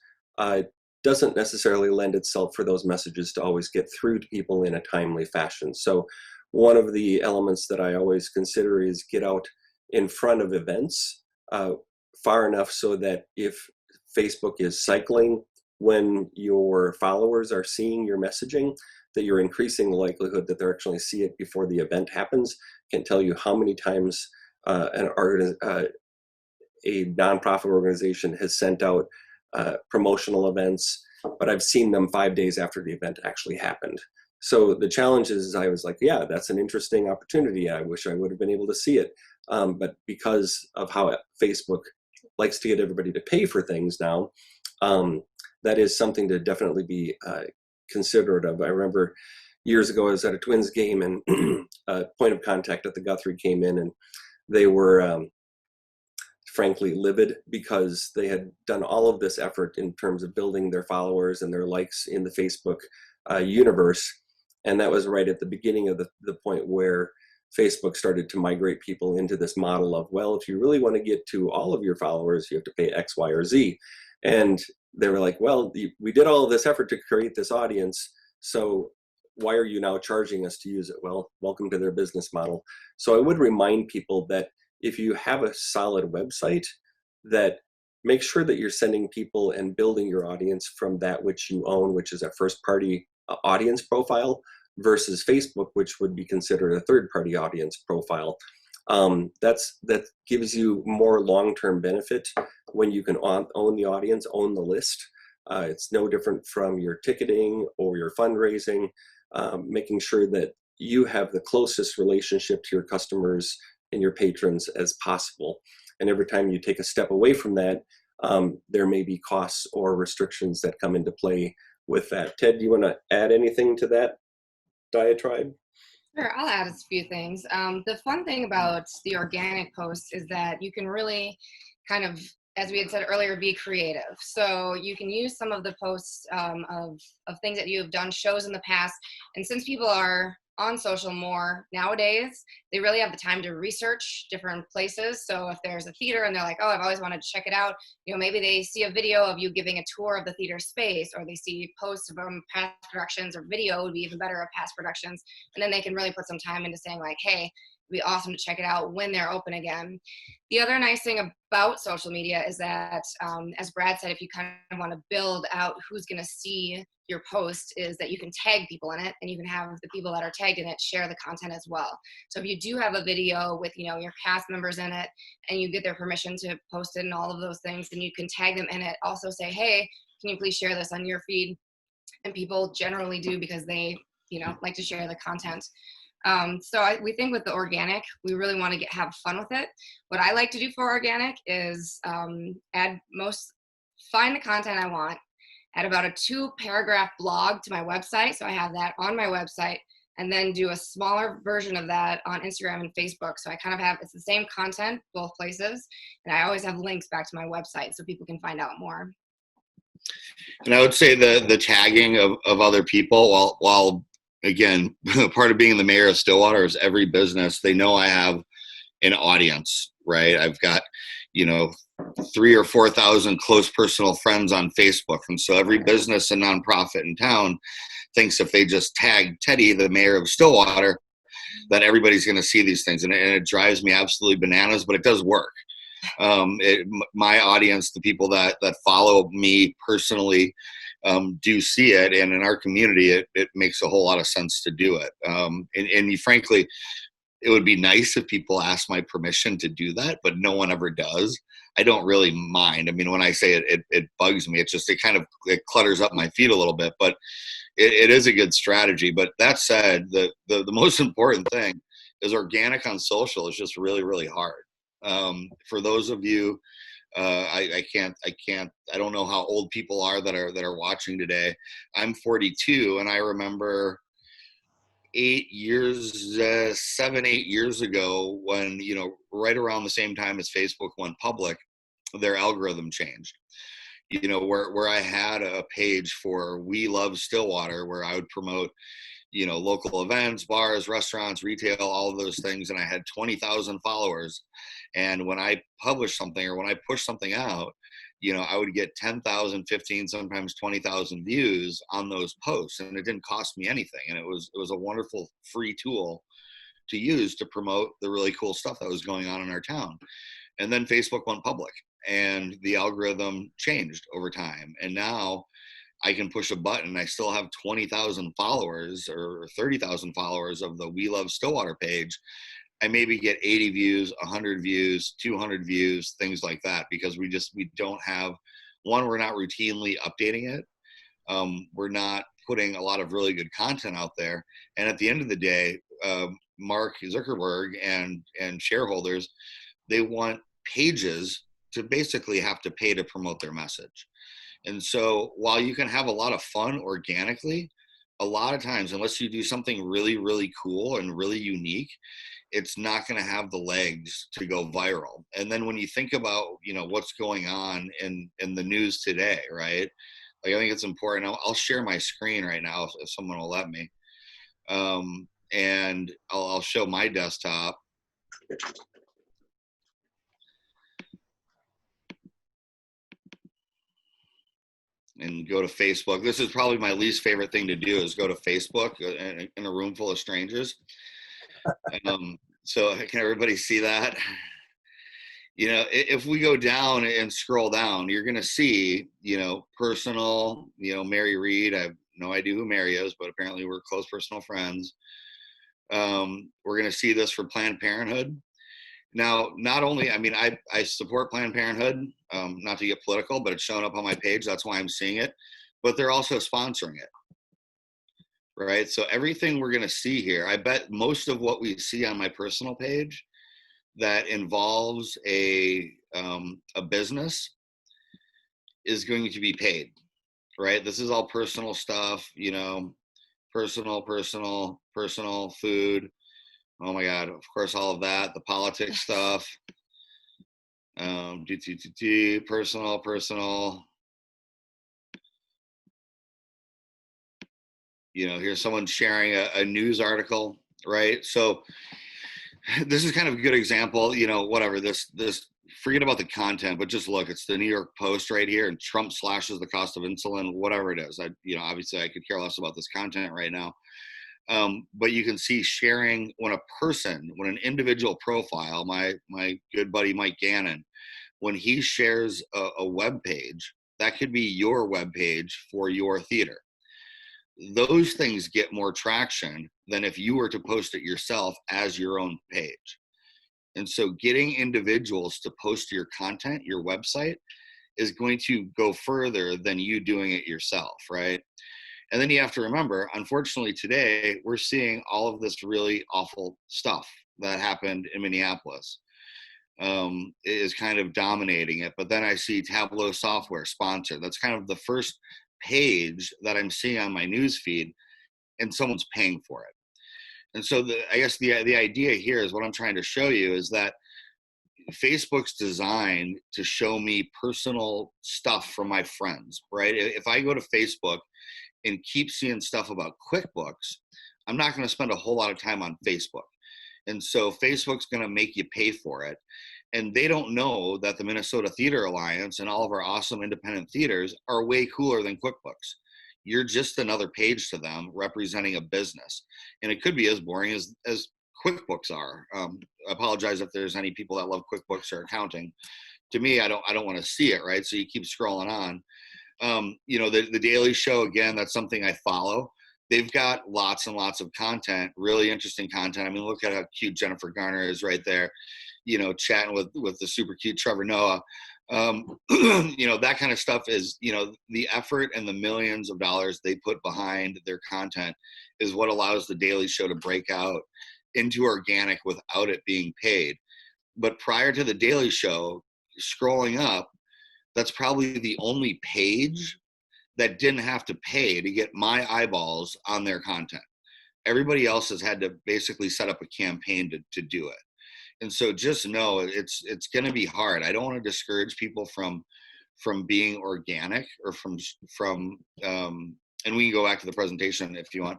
Speaker 2: doesn't necessarily lend itself for those messages to always get through to people in a timely fashion. So one of the elements that I always consider is get out in front of events far enough so that if Facebook is cycling when your followers are seeing your messaging, that you're increasing the likelihood that they're actually see it before the event happens. Can't tell you how many times a nonprofit organization has sent out promotional events, but I've seen them 5 days after the event actually happened. So the challenge is I was like, yeah, that's an interesting opportunity. I wish I would have been able to see it. But because of how Facebook likes to get everybody to pay for things now, that is something to definitely be considerate of. I remember years ago I was at a Twins game, and a point of contact at the Guthrie came in, and they were frankly livid because they had done all of this effort in terms of building their followers and their likes in the Facebook universe. And that was right at the beginning of the point where Facebook started to migrate people into this model of, well, if you really want to get to all of your followers, you have to pay X, Y, or Z. And they were like, well, we did all of this effort to create this audience, so why are you now charging us to use it? Well, welcome to their business model. So I would remind people that if you have a solid website, that make sure that you're sending people and building your audience from that which you own, which is a first-party audience profile, versus Facebook, which would be considered a third-party audience profile. That gives you more long-term benefit when you can own the audience, own the list. It's no different from your ticketing or your fundraising, making sure that you have the closest relationship to your customers and your patrons as possible. And every time you take a step away from that, there may be costs or restrictions that come into play with that. Ted, do you want to add anything to that diatribe?
Speaker 4: Sure, I'll add a few things. The fun thing about the organic posts is that you can really kind of, as we had said earlier, be creative. So you can use some of the posts of things that you have done, shows in the past. And since people are on social more nowadays, they really have the time to research different places. So if there's a theater and they're like, oh, I've always wanted to check it out, you know, maybe they see a video of you giving a tour of the theater space, or they see posts from past productions, or video would be even better of past productions. And then they can really put some time into saying like, hey, it'd be awesome to check it out when they're open again. The other nice thing about social media is that, as Brad said, if you kind of want to build out who's going to see your post, is that you can tag people in it, and you can have the people that are tagged in it share the content as well. So if you do have a video with, you know, your cast members in it, and you get their permission to post it and all of those things, then you can tag them in it. Also say, hey, can you please share this on your feed? And people generally do, because they, you know, like to share the content. We think with the organic, we really want to have fun with it. What I like to do for organic is find the content I want, add about a 2-paragraph blog to my website. So I have that on my website, and then do a smaller version of that on Instagram and Facebook. So I kind of have, it's the same content both places. And I always have links back to my website so people can find out more.
Speaker 3: And I would say the tagging of other people, while again, part of being the mayor of Stillwater is every business, they know I have an audience, right? I've got, 3,000 or 4,000 close personal friends on Facebook. And so every business and nonprofit in town thinks if they just tag Teddy, the mayor of Stillwater, that everybody's going to see these things. And it drives me absolutely bananas, but it does work. My audience, the people that follow me personally, do see it, and in our community it makes a whole lot of sense to do it, and frankly, it would be nice if people asked my permission to do that, but no one ever does. I don't really mind. I mean, when I say it bugs me. It clutters up my feet a little bit, but it is a good strategy. But that said, the most important thing is organic on social is just really, really hard. For those of you, I don't know how old people are that are watching today. I'm 42, and I remember 8 years ago when, right around the same time as Facebook went public, their algorithm changed. Where I had a page for We Love Stillwater, where I would promote, local events, bars, restaurants, retail, all of those things. And I had 20,000 followers. And when I published something, or when I pushed something out, I would get 10,000, 15, sometimes 20,000 views on those posts. And it didn't cost me anything. And it was a wonderful free tool to use to promote the really cool stuff that was going on in our town. And then Facebook went public, and the algorithm changed over time. And now I can push a button. I still have 20,000 followers or 30,000 followers of the We Love Stillwater page. I maybe get 80 views, 100 views, 200 views, things like that, because we don't have, one, we're not routinely updating it. We're not putting a lot of really good content out there. And at the end of the day, Mark Zuckerberg and shareholders, they want pages to basically have to pay to promote their message. And so while you can have a lot of fun organically, a lot of times, unless you do something really, really cool and really unique, it's not going to have the legs to go viral. And then when you think about, what's going on in the news today, right? Like, I think it's important. I'll share my screen right now if someone will let me. And I'll show my desktop. And go to Facebook. This is probably my least favorite thing to do, is go to Facebook in a room full of strangers. So can everybody see that? If we go down and scroll down, you're going to see, personal, Mary Reed. I have no idea who Mary is, but apparently we're close personal friends. We're going to see this for Planned Parenthood. Now, not only, I support Planned Parenthood, not to get political, but it's showing up on my page. That's why I'm seeing it. But they're also sponsoring it, right? So everything we're going to see here, I bet most of what we see on my personal page that involves a business is going to be paid, right? This is all personal stuff, personal food. Oh my God, of course, all of that, the politics stuff, personal. Here's someone sharing a news article, right? So this is kind of a good example, whatever, this, forget about the content, but just look, it's the New York Post right here, and Trump slashes the cost of insulin, whatever it is. Obviously I could care less about this content right now. But you can see sharing when an individual profile, my good buddy Mike Gannon, when he shares a web page, that could be your web page for your theater. Those things get more traction than if you were to post it yourself as your own page. And so getting individuals to post your content, your website, is going to go further than you doing it yourself, right? And then you have to remember, unfortunately today, we're seeing all of this really awful stuff that happened in Minneapolis. Is kind of dominating it. But then I see Tableau Software sponsored. That's kind of the first page that I'm seeing on my news feed, and someone's paying for it. And so I guess the idea here is, what I'm trying to show you is that Facebook's designed to show me personal stuff from my friends, right? If I go to Facebook and keep seeing stuff about QuickBooks, I'm not going to spend a whole lot of time on Facebook. And so Facebook's going to make you pay for it. And they don't know that the Minnesota Theater Alliance and all of our awesome independent theaters are way cooler than QuickBooks. You're just another page to them representing a business. And it could be as boring as QuickBooks are. I apologize if there's any people that love QuickBooks or accounting. To me, I don't want to see it, right? So you keep scrolling on. The Daily Show, again, that's something I follow. They've got lots and lots of content, really interesting content. I mean, look at how cute Jennifer Garner is right there, chatting with the super cute Trevor Noah. That kind of stuff is, the effort and the millions of dollars they put behind their content is what allows the Daily Show to break out into organic without it being paid. But prior to the Daily Show, scrolling up, that's probably the only page that didn't have to pay to get my eyeballs on their content. Everybody else has had to basically set up a campaign to do it. And so just know it's going to be hard. I don't want to discourage people from being organic or from and we can go back to the presentation if you want.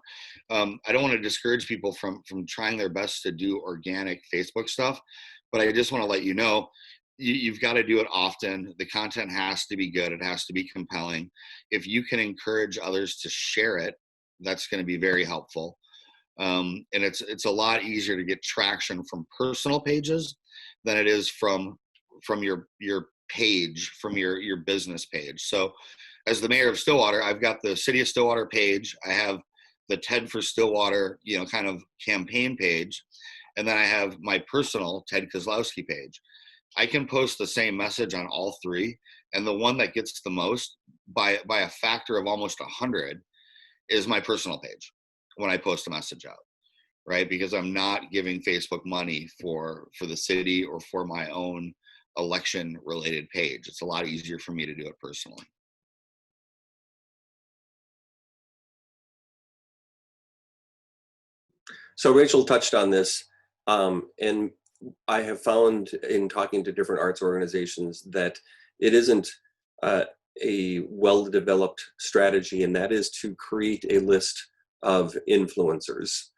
Speaker 3: I don't want to discourage people from trying their best to do organic Facebook stuff, but I just want to let you know, you've got to do it often. The content has to be good. It has to be compelling. If you can encourage others to share it, that's going to be very helpful. And it's a lot easier to get traction from personal pages than it is from your page, from your business page. So as the mayor of Stillwater, I've got the City of Stillwater page. I have the TED for Stillwater, kind of campaign page. And then I have my personal Ted Kozlowski page. I can post the same message on all three. And the one that gets the most by a factor of almost 100 is my personal page when I post a message out, right? Because I'm not giving Facebook money for the city or for my own election related page. It's a lot easier for me to do it personally.
Speaker 2: So Rachel touched on this, and I have found in talking to different arts organizations that it isn't a well-developed strategy, and that is to create a list of influencers.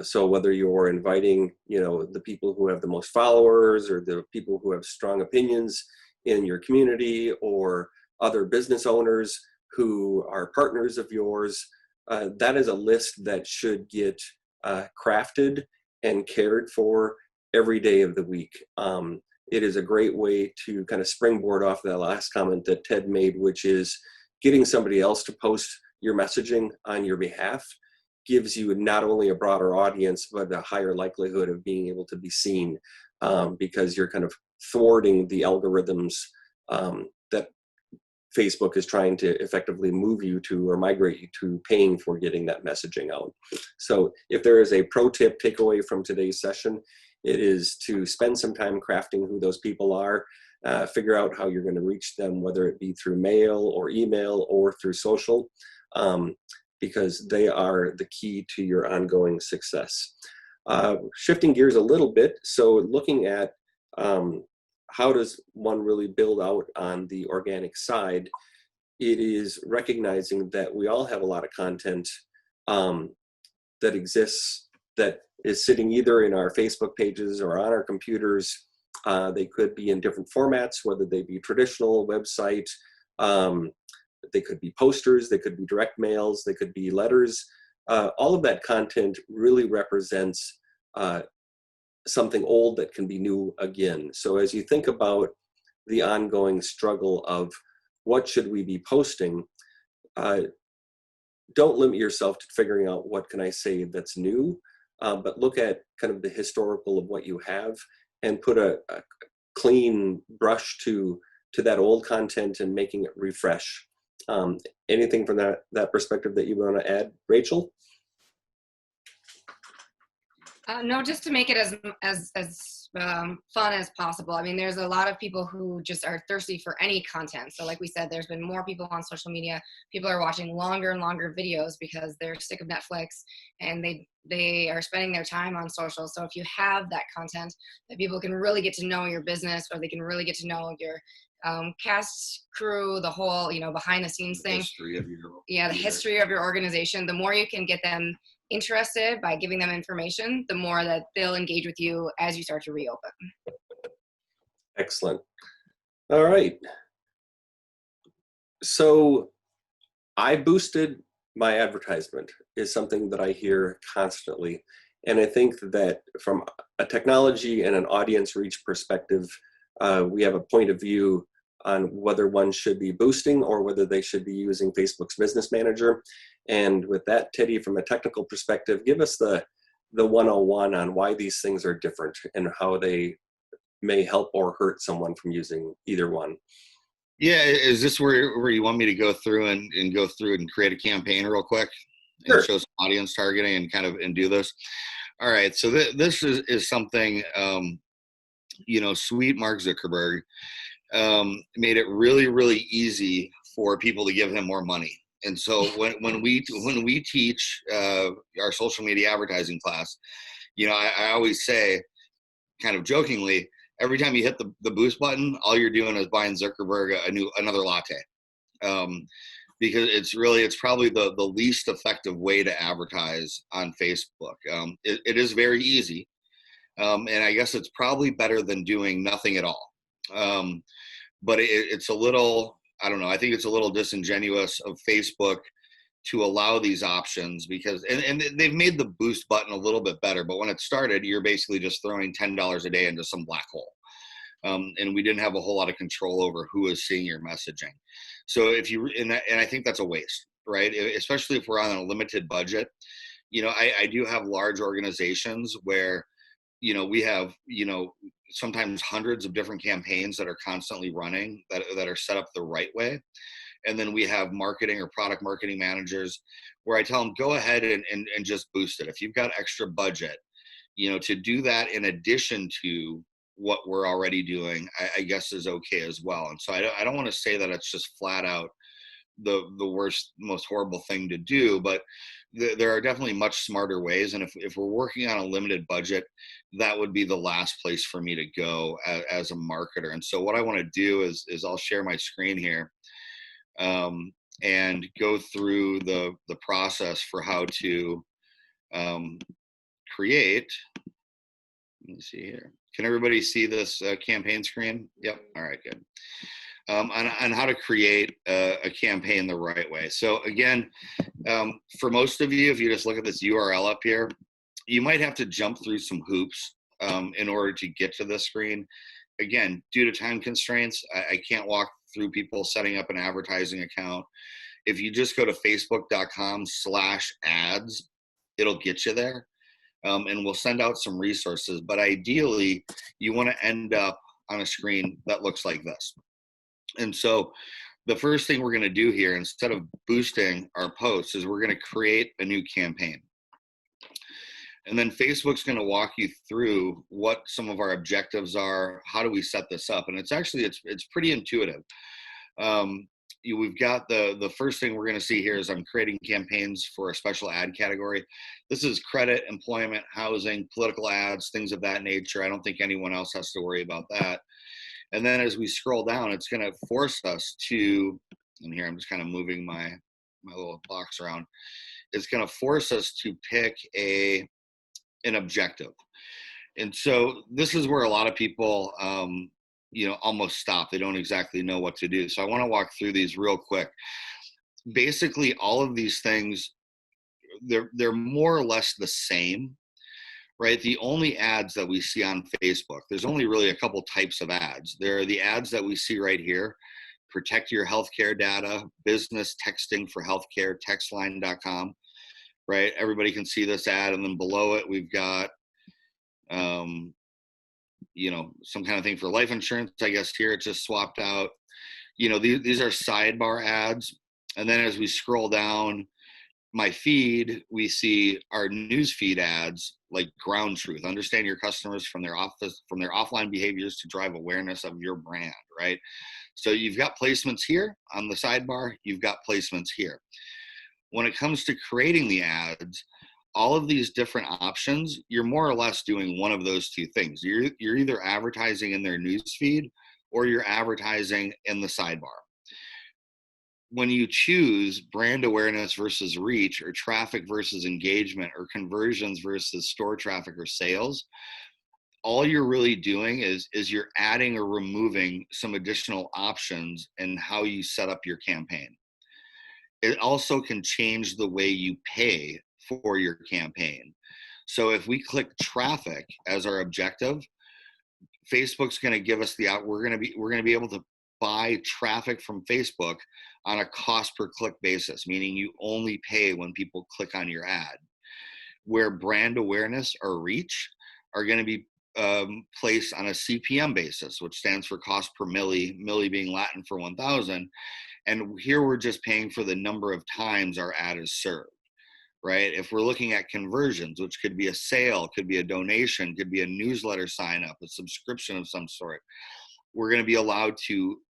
Speaker 2: So whether you're inviting, the people who have the most followers or the people who have strong opinions in your community or other business owners who are partners of yours, that is a list that should get crafted and cared for every day of the week. It is a great way to kind of springboard off that last comment that Ted made, which is getting somebody else to post your messaging on your behalf gives you not only a broader audience, but a higher likelihood of being able to be seen, because you're kind of thwarting the algorithms that Facebook is trying to effectively move you to or migrate you to paying for getting that messaging out. So if there is a pro tip takeaway from today's session, it is to spend some time crafting who those people are, figure out how you're going to reach them, whether it be through mail or email or through social, because they are the key to your ongoing success. Shifting gears a little bit, so looking at how does one really build out on the organic side, it is recognizing that we all have a lot of content that exists that is sitting either in our Facebook pages or on our computers. They could be in different formats, whether they be traditional website, they could be posters, they could be direct mails, they could be letters. All of that content really represents something old that can be new again. So as you think about the ongoing struggle of what should we be posting, don't limit yourself to figuring out what can I say that's new, but look at kind of the historical of what you have and put a clean brush to that old content and making it refresh. Anything from that perspective that you want to add, Rachel?
Speaker 4: No, just to make it as fun as possible. I mean, there's a lot of people who just are thirsty for any content. So like we said, there's been more people on social media. People are watching longer and longer videos because they're sick of Netflix and they are spending their time on social. So if you have that content that people can really get to know your business, or they can really get to know your cast, crew, the whole, behind the scenes thing. The history of your organization. The more you can get them interested by giving them information, the more that they'll engage with you as you start to reopen.
Speaker 2: Excellent. All right. So I boosted my advertisement is something that I hear constantly. And I think that from a technology and an audience reach perspective, we have a point of view on whether one should be boosting or whether they should be using Facebook's Business Manager. And with that, Teddy, from a technical perspective, give us the 101 on why these things are different and how they may help or hurt someone from using either one.
Speaker 3: Yeah, is this where you want me to go through and go through and create a campaign real quick?
Speaker 2: Sure.
Speaker 3: And show some audience targeting and do this? All right, so this is something, sweet Mark Zuckerberg made it really, really easy for people to give him more money. And so when we teach our social media advertising class, I always say, kind of jokingly, every time you hit the boost button, all you're doing is buying Zuckerberg another latte, because it's probably the least effective way to advertise on Facebook. It is very easy, and I guess it's probably better than doing nothing at all. But it's a little, I don't know, I think it's a little disingenuous of Facebook to allow these options, because and they've made the boost button a little bit better, but when it started, you're basically just throwing $10 a day into some black hole. And we didn't have a whole lot of control over who was seeing your messaging. So and I think that's a waste, right? Especially if we're on a limited budget. I do have large organizations where, we have, sometimes hundreds of different campaigns that are constantly running that are set up the right way. And then we have marketing or product marketing managers where I tell them, go ahead and just boost it. If you've got extra budget, to do that in addition to what we're already doing, I guess is okay as well. And so I don't want to say that it's just flat out the worst, most horrible thing to do, but there are definitely much smarter ways. And if we're working on a limited budget, that would be the last place for me to go as a marketer. And so what I want to do is I'll share my screen here and go through the process for how to create. Let me see here. Can everybody see this campaign screen? Yep. All right, good. On how to create a campaign the right way. So again, for most of you, if you just look at this URL up here, you might have to jump through some hoops in order to get to this screen. Again, due to time constraints, I can't walk through people setting up an advertising account. If you just go to facebook.com/ads, it'll get you there. And we'll send out some resources. But ideally, you want to end up on a screen that looks like this. And so the first thing we're going to do here, instead of boosting our posts, is we're going to create a new campaign. And then Facebook's going to walk you through what some of our objectives are. How do we set this up? And it's actually, it's pretty intuitive. We've got the first thing we're going to see here is I'm creating campaigns for a special ad category. This is credit, employment, housing, political ads, things of that nature. I don't think anyone else has to worry about that. And then as we scroll down, it's going to force us to, and here I'm just kind of moving my little box around. It's going to force us to pick an objective. And so this is where a lot of people, almost stop. They don't exactly know what to do. So I want to walk through these real quick. Basically, all of these things, they're more or less the same, right? The only ads that we see on Facebook, there's only really a couple types of ads. There are the ads that we see right here: protect your healthcare data, business texting for healthcare, textline.com, right? Everybody can see this ad. And then below it, we've got, some kind of thing for life insurance. I guess here it's just swapped out. These are sidebar ads. And then as we scroll down my feed, we see our news feed ads like ground truth. Understand your customers from their offline behaviors to drive awareness of your brand, right? So you've got placements here on the sidebar. You've got placements here. When it comes to creating the ads, all of these different options, you're more or less doing one of those two things. You're either advertising in their news feed or you're advertising in the sidebar. When you choose brand awareness versus reach, or traffic versus engagement, or conversions versus store traffic or sales, all you're really doing is you're adding or removing some additional options in how you set up your campaign. It also can change the way you pay for your campaign. So if we click traffic as our objective, Facebook's going to give us we're going to be able to buy traffic from Facebook on a cost per click basis, meaning you only pay when people click on your ad. Where brand awareness or reach are going to be placed on a CPM basis, which stands for cost per milli being Latin for 1,000. And here we're just paying for the number of times our ad is served, right? If we're looking at conversions, which could be a sale, could be a donation, could be a newsletter sign up, a subscription of some sort, we're going to be allowed to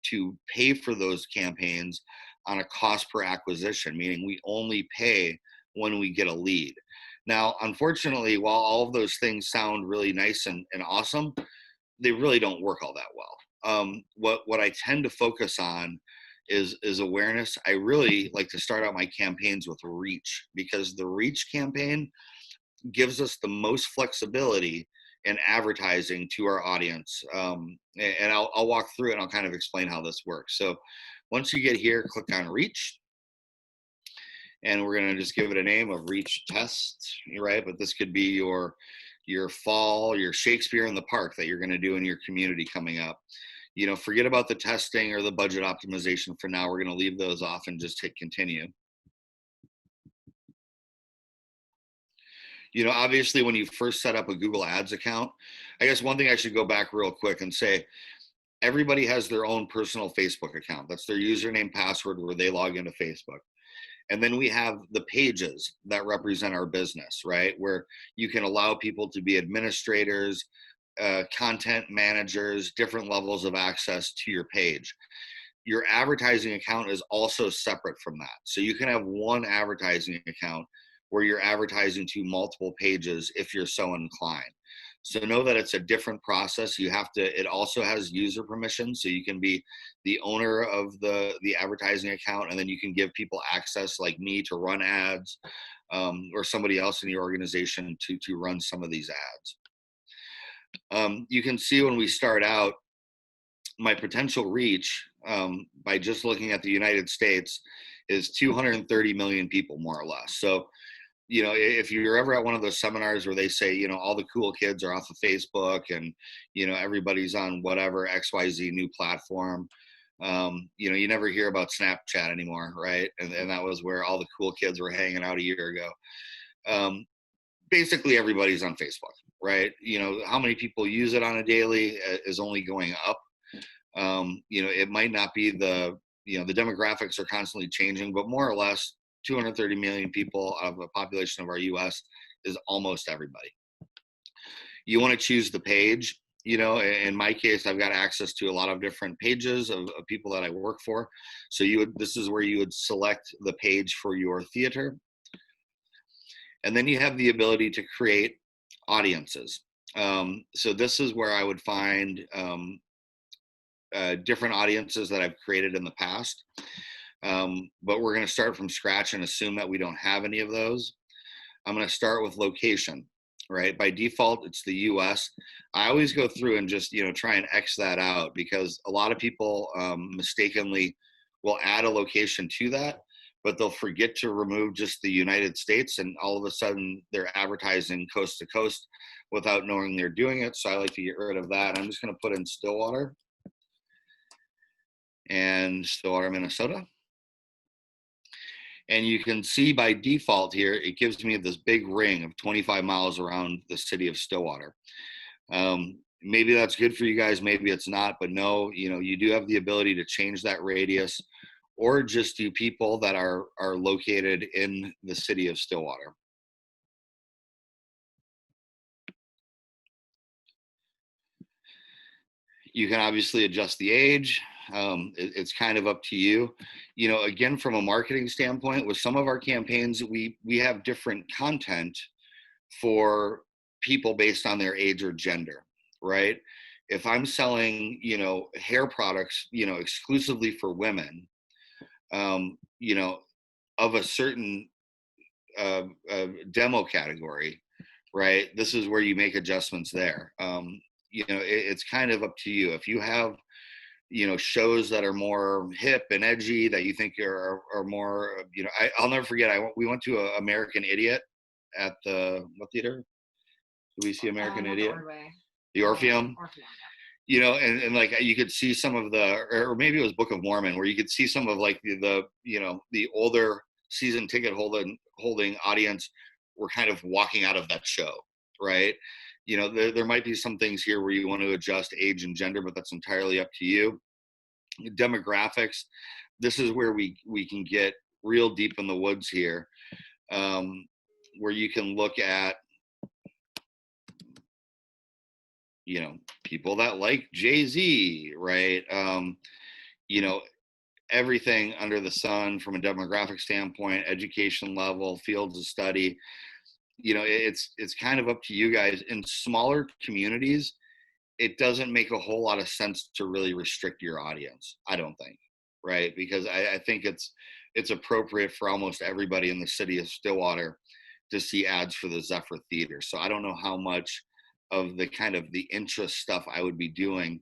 Speaker 3: pay for those campaigns on a cost per acquisition, meaning we only pay when we get a lead. Now, unfortunately, while all of those things sound really nice and awesome, they really don't work all that well. What I tend to focus on is awareness. I really like to start out my campaigns with reach, because the reach campaign gives us the most flexibility in advertising to our audience. And I'll walk through it and I'll kind of explain how this works. So once you get here, click on reach. And we're going to just give it a name of reach test, right? But this could be your fall, your Shakespeare in the Park that you're going to do in your community coming up. Forget about the testing or the budget optimization for now. We're going to leave those off and just hit continue. Obviously, when you first set up a Google Ads account, I guess one thing I should go back real quick and say, everybody has their own personal Facebook account. That's their username, password, where they log into Facebook. And then we have the pages that represent our business, right? Where you can allow people to be administrators, content managers, different levels of access to your page. Your advertising account is also separate from that. So you can have one advertising account where you're advertising to multiple pages if you're so inclined. So know that it's a different process. You have to, it also has user permission. So you can be the owner of the advertising account, and then you can give people access like me to run ads, or somebody else in the organization to run some of these ads. You can see when we start out, my potential reach, by just looking at the United States, is 230 million people, more or less. So, you know, if you're ever at one of those seminars where they say, you know, all the cool kids are off of Facebook and, you know, everybody's on whatever XYZ new platform, you know, you never hear about Snapchat anymore, right? And that was where all the cool kids were hanging out a year ago. Basically, everybody's on Facebook, right? You know, how many people use it on a daily is only going up. You know, it might not be the demographics are constantly changing, but more or less 230 million people out of a population of our US is almost everybody. You want to choose the page. You know, in my case, I've got access to a lot of different pages of people that I work for. So this is where you would select the page for your theater. And then you have the ability to create audiences. So this is where I would find different audiences that I've created in the past. But we're going to start from scratch and assume that we don't have any of those. I'm going to start with location, right? By default, it's the US. I always go through and just, you know, try and X that out, because a lot of people mistakenly will add a location to that, but they'll forget to remove just the United States, and all of a sudden they're advertising coast to coast without knowing they're doing it. So I like to get rid of that. I'm just going to put in Stillwater and Stillwater, Minnesota. And you can see by default here, it gives me this big ring of 25 miles around the city of Stillwater. Maybe that's good for you guys, maybe it's not, but no, you know, you do have the ability to change that radius, or just do people that are located in the city of Stillwater. You can obviously adjust the age. It's kind of up to you. You know, again, from a marketing standpoint, with some of our campaigns, we have different content for people based on their age or gender, right? If I'm selling, you know, hair products, you know, exclusively for women, you know, of a certain demo category, right? This is where you make adjustments there. You know, it's kind of up to you. If you have, you know, shows that are more hip and edgy that you think are more, you know, I'll never forget. We went to American Idiot at what theater? Did we see American Idiot? The Orpheum. You know, and like you could see some of or maybe it was Book of Mormon, where you could see some of like the you know, the older season ticket holding audience were kind of walking out of that show, right? You know, there might be some things here where you want to adjust age and gender, but that's entirely up to you. Demographics, this is where we can get real deep in the woods here, where you can look at, you know, people that like Jay-Z, right? You know, everything under the sun from a demographic standpoint, education level, fields of study. You know, it's kind of up to you guys. In smaller communities, it doesn't make a whole lot of sense to really restrict your audience, I don't think, right? Because I think it's appropriate for almost everybody in the city of Stillwater to see ads for the Zephyr Theater. So I don't know how much of the kind of the interest stuff I would be doing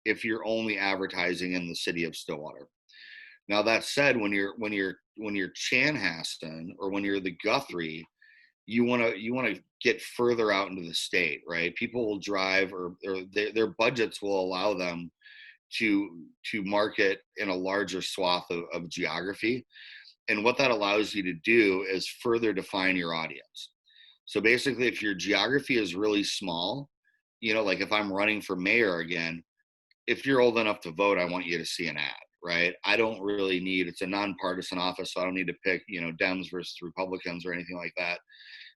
Speaker 3: if you're only advertising in the city of Stillwater. Now that said, when you're Chanhassen or when you're the Guthrie, you want to get further out into the state, right? People will drive, or their budgets will allow them to market in a larger swath of geography. And what that allows you to do is further define your audience. So basically, if your geography is really small, you know, like if I'm running for mayor again, if you're old enough to vote, I want you to see an ad, right? I don't really need, it's a nonpartisan office, so I don't need to pick, Dems versus Republicans or anything like that.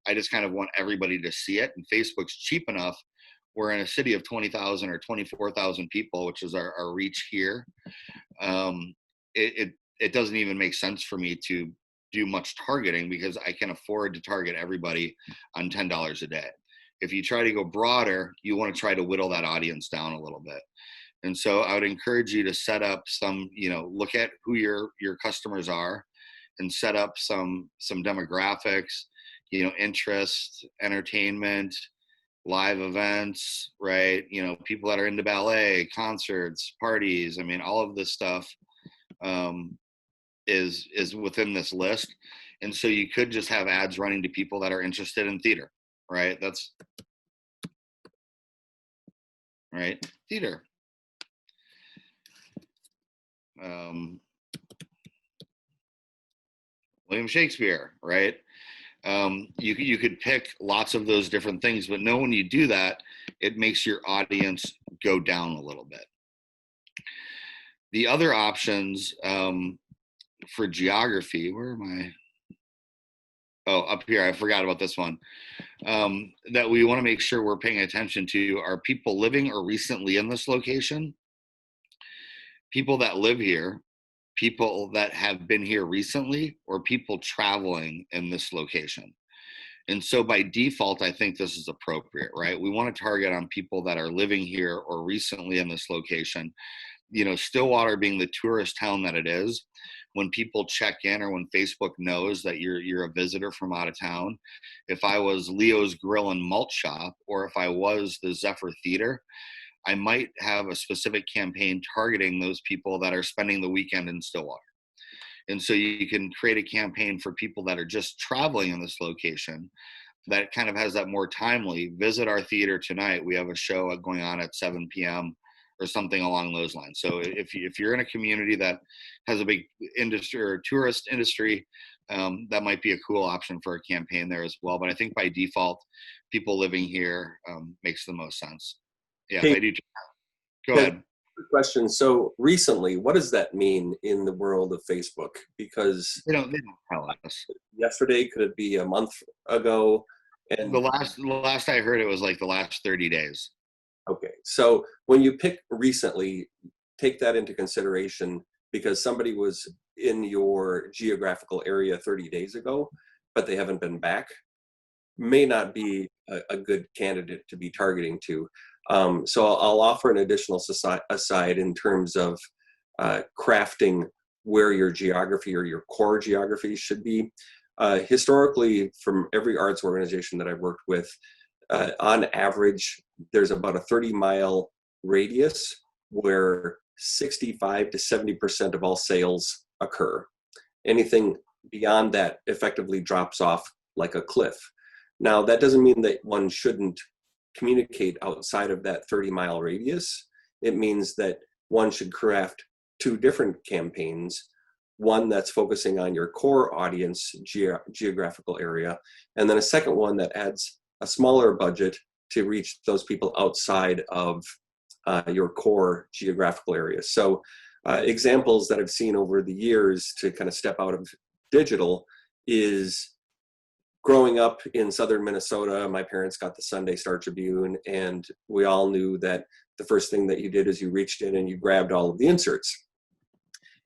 Speaker 3: I just kind of want everybody to see it. And Facebook's cheap enough. We're in a city of 20,000 or 24,000 people, which is our reach here. It doesn't even make sense for me to do much targeting because I can afford to target everybody on $10 a day. If you try to go broader, you want to try to whittle that audience down a little bit. And so I would encourage you to set up some, look at who your customers are and set up some demographics, interest, entertainment, live events, right? People that are into ballet, concerts, parties. I mean, all of this stuff is within this list. And so you could just have ads running to people that are interested in theater, right? That's right. Theater. William Shakespeare, right? You could pick lots of those different things, but when you do that, it makes your audience go down a little bit. The other options for geography, where am I? Oh, up here, I forgot about this one. That we want to make sure we're paying attention to are people living or recently in this location, people that live here, people that have been here recently, or people traveling in this location. And so by default, I think this is appropriate, right? We want to target on people that are living here or recently in this location. Stillwater being the tourist town that it is, when people check in or when Facebook knows that you're a visitor from out of town, if I was Leo's Grill and Malt Shop, or if I was the Zephyr Theater, I might have a specific campaign targeting those people that are spending the weekend in Stillwater. And so you can create a campaign for people that are just traveling in this location that kind of has that more timely, visit our theater tonight. We have a show going on at 7 p.m. or something along those lines. So if you're in a community that has a big industry or tourist industry, that might be a cool option for a campaign there as well. But I think by default, people living here makes the most sense. Yeah,
Speaker 2: Hey,
Speaker 3: I do. Go ahead.
Speaker 2: Good question. So recently, what does that mean in the world of Facebook? Because
Speaker 3: They don't tell us.
Speaker 2: yesterday, could it be a month ago? And
Speaker 3: The last I heard, it was like the last 30 days.
Speaker 2: okay, so when you pick recently, take that into consideration because somebody was in your geographical area 30 days ago, but they haven't been back, may not be a good candidate to be targeting to. So I'll offer an additional aside in terms of crafting where your geography or your core geography should be. Historically, from every arts organization that I've worked with, on average, there's about a 30-mile radius where 65 to 70% of all sales occur. Anything beyond that effectively drops off like a cliff. Now, that doesn't mean that one shouldn't communicate outside of that 30-mile radius. It means that one should craft two different campaigns, one that's focusing on your core audience geographical area, and then a second one that adds a smaller budget to reach those people outside of your core geographical area. So examples that I've seen over the years to kind of step out of digital is growing up in southern Minnesota. My parents got the Sunday Star Tribune, and we all knew that the first thing that you did is you reached in and you grabbed all of the inserts.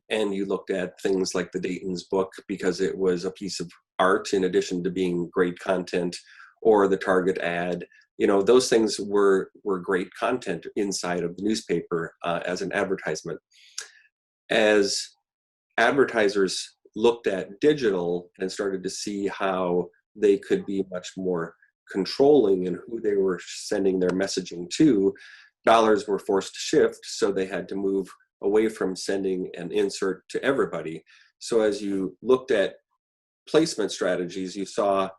Speaker 2: And you looked at things like the Dayton's book because it was a piece of art in addition to being great content, or the Target ad. Those things were great content inside of the newspaper as an advertisement. As advertisers looked at digital and started to see how they could be much more controlling in who they were sending their messaging to, dollars were forced to shift, so they had to move away from sending an insert to everybody. So as you looked at placement strategies, you saw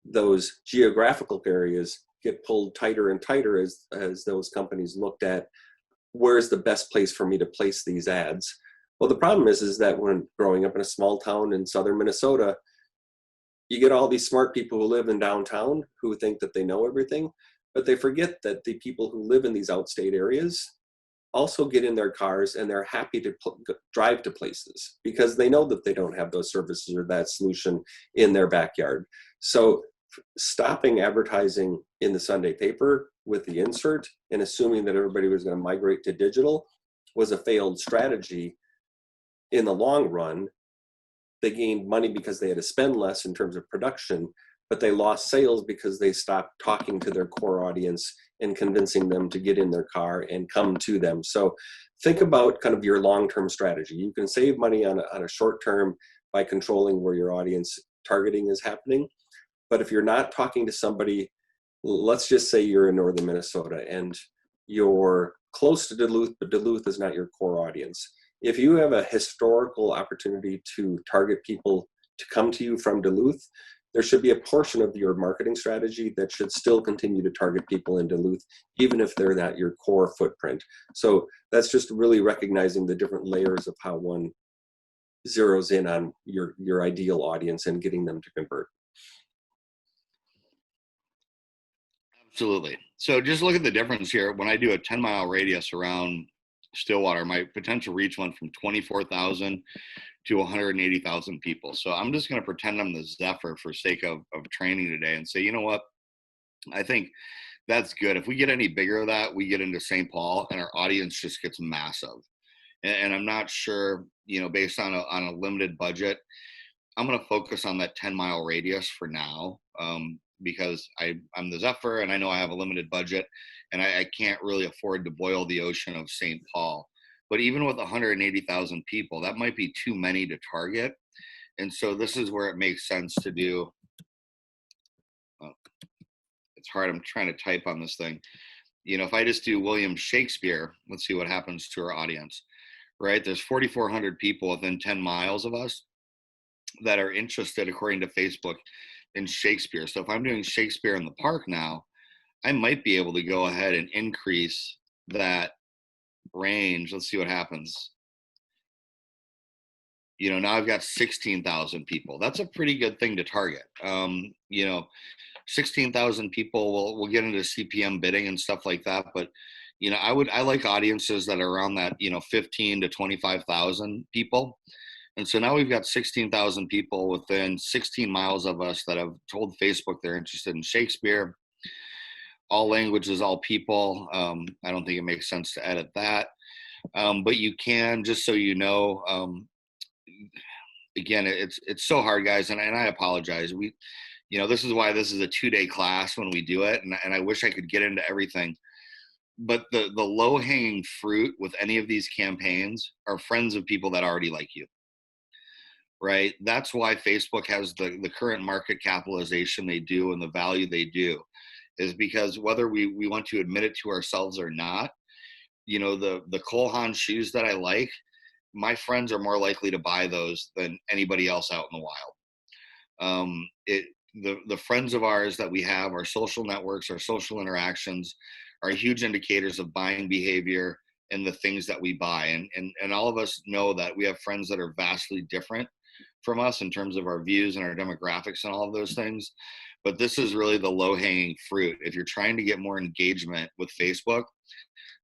Speaker 2: those geographical areas get pulled tighter and tighter as those companies looked at where's the best place for me to place these ads. Well, the problem is that when growing up in a small town in southern Minnesota, you get all these smart people who live in downtown who think that they know everything, but they forget that the people who live in these outstate areas also get in their cars and they're happy to drive to places because they know that they don't have those services or that solution in their backyard. So stopping advertising in the Sunday paper with the insert and assuming that everybody was going to migrate to digital was a failed strategy. In the long run, they gained money because they had to spend less in terms of production, but they lost sales because they stopped talking to their core audience and convincing them to get in their car and come to them. So think about kind of your long-term strategy. You can save money on a short term by controlling where your audience targeting is happening. But if you're not talking to somebody, let's just say you're in northern Minnesota and you're close to Duluth, but Duluth is not your core audience. If you have a historical opportunity to target people to come to you from Duluth, there should be a portion of your marketing strategy that should still continue to target people in Duluth, even if they're not your core footprint. So that's just really recognizing the different layers of how one zeroes in on your ideal audience and getting them to convert.
Speaker 3: Absolutely. So just look at the difference here. When I do a 10-mile radius around Stillwater, my potential reach went from 24,000 to 180,000 people. So I'm just going to pretend I'm the Zephyr for sake of training today and say, you know what? I think that's good. If we get any bigger of that, we get into St. Paul and our audience just gets massive. And I'm not sure, based on a limited budget, I'm going to focus on that 10-mile radius for now, because I'm the Zephyr and I know I have a limited budget and I can't really afford to boil the ocean of St. Paul. But even with 180,000 people, that might be too many to target. And so this is where it makes sense to do. It's hard. I'm trying to type on this thing. If I just do William Shakespeare, let's see what happens to our audience, right? There's 4,400 people within 10 miles of us that are interested, according to Facebook, in Shakespeare. So if I'm doing Shakespeare in the Park now, I might be able to go ahead and increase that range. Let's see what happens. Now I've got 16,000 people. That's a pretty good thing to target. 16,000 people will get into CPM bidding and stuff like that. But, I like audiences that are around that, 15 to 25,000 people. And so now we've got 16,000 people within 16 miles of us that have told Facebook they're interested in Shakespeare. All languages, all people. I don't think it makes sense to edit that. But you can, just so you know, again, it's so hard, guys, and I apologize. This is why this is a 2-day class when we do it, and I wish I could get into everything. But the low-hanging fruit with any of these campaigns are friends of people that already like you. Right? That's why Facebook has the current market capitalization they do and the value they do, is because whether we want to admit it to ourselves or not, the Cole Haan shoes that I like, my friends are more likely to buy those than anybody else out in the wild. The friends of ours that we have, our social networks, our social interactions, are huge indicators of buying behavior and the things that we buy. And all of us know that we have friends that are vastly different from us in terms of our views and our demographics and all of those things. But this is really the low-hanging fruit. If you're trying to get more engagement with Facebook,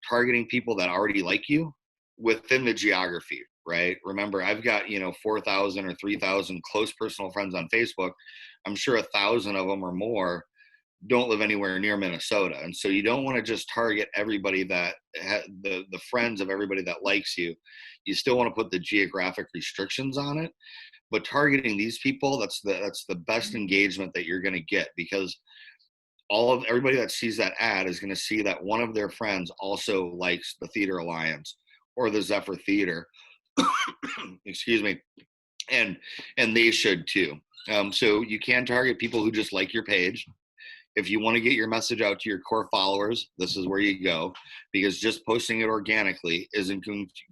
Speaker 3: targeting people that already like you within the geography, right? Remember, I've got, 4,000 or 3,000 close personal friends on Facebook. I'm sure 1,000 of them or more don't live anywhere near Minnesota. And so you don't want to just target everybody that the friends of everybody that likes you. You still want to put the geographic restrictions on it, but targeting these people, that's the best engagement that you're going to get, because everybody that sees that ad is going to see that one of their friends also likes the Theater Alliance or the Zephyr Theater. Excuse me. And they should too. So you can target people who just like your page. If you want to get your message out to your core followers, this is where you go, because just posting it organically isn't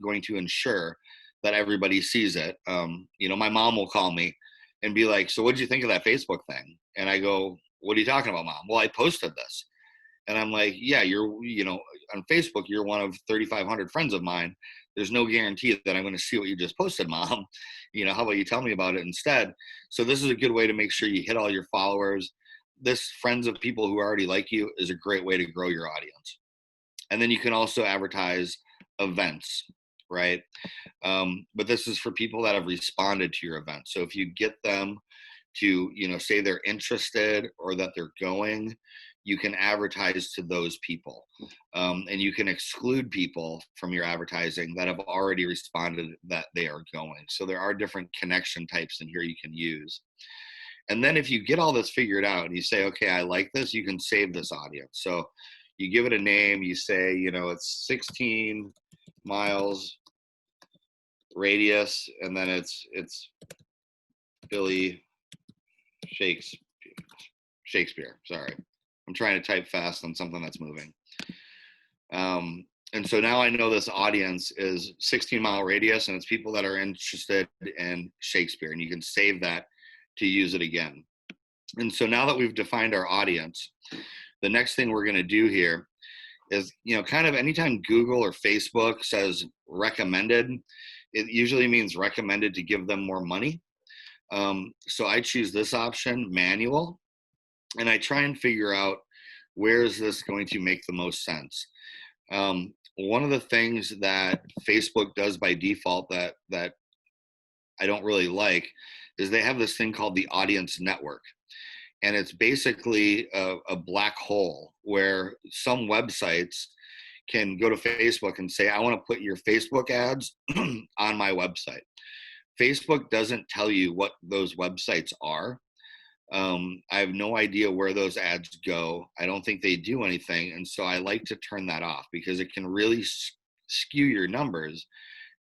Speaker 3: going to ensure that everybody sees it. My mom will call me and be like, "So what did you think of that Facebook thing?" And I go, "What are you talking about, Mom?" "Well, I posted this." And I'm like, "Yeah, you're, on Facebook, you're one of 3,500 friends of mine. There's no guarantee that I'm going to see what you just posted, Mom. How about you tell me about it instead?" So this is a good way to make sure you hit all your followers. This friends of people who already like you is a great way to grow your audience. And then you can also advertise events, right? But this is for people that have responded to your event. So if you get them to, say they're interested or that they're going, you can advertise to those people. And you can exclude people from your advertising that have already responded that they are going. So there are different connection types in here you can use. And then if you get all this figured out and you say, okay, I like this, you can save this audience. So you give it a name, you say, it's 16 miles radius, and then it's Billy Shakespeare. Sorry, I'm trying to type fast on something that's moving. And so now I know this audience is 16-mile radius, and it's people that are interested in Shakespeare, and you can save that to use it again. And so now that we've defined our audience, the next thing we're going to do here is, kind of anytime Google or Facebook says recommended, it usually means recommended to give them more money. So I choose this option, manual, and I try and figure out where is this going to make the most sense. One of the things that Facebook does by default that I don't really like is they have this thing called the audience network. And it's basically a black hole where some websites can go to Facebook and say, I want to put your Facebook ads on my website. Facebook doesn't tell you what those websites are. I have no idea where those ads go. I don't think they do anything. And so I like to turn that off because it can really skew your numbers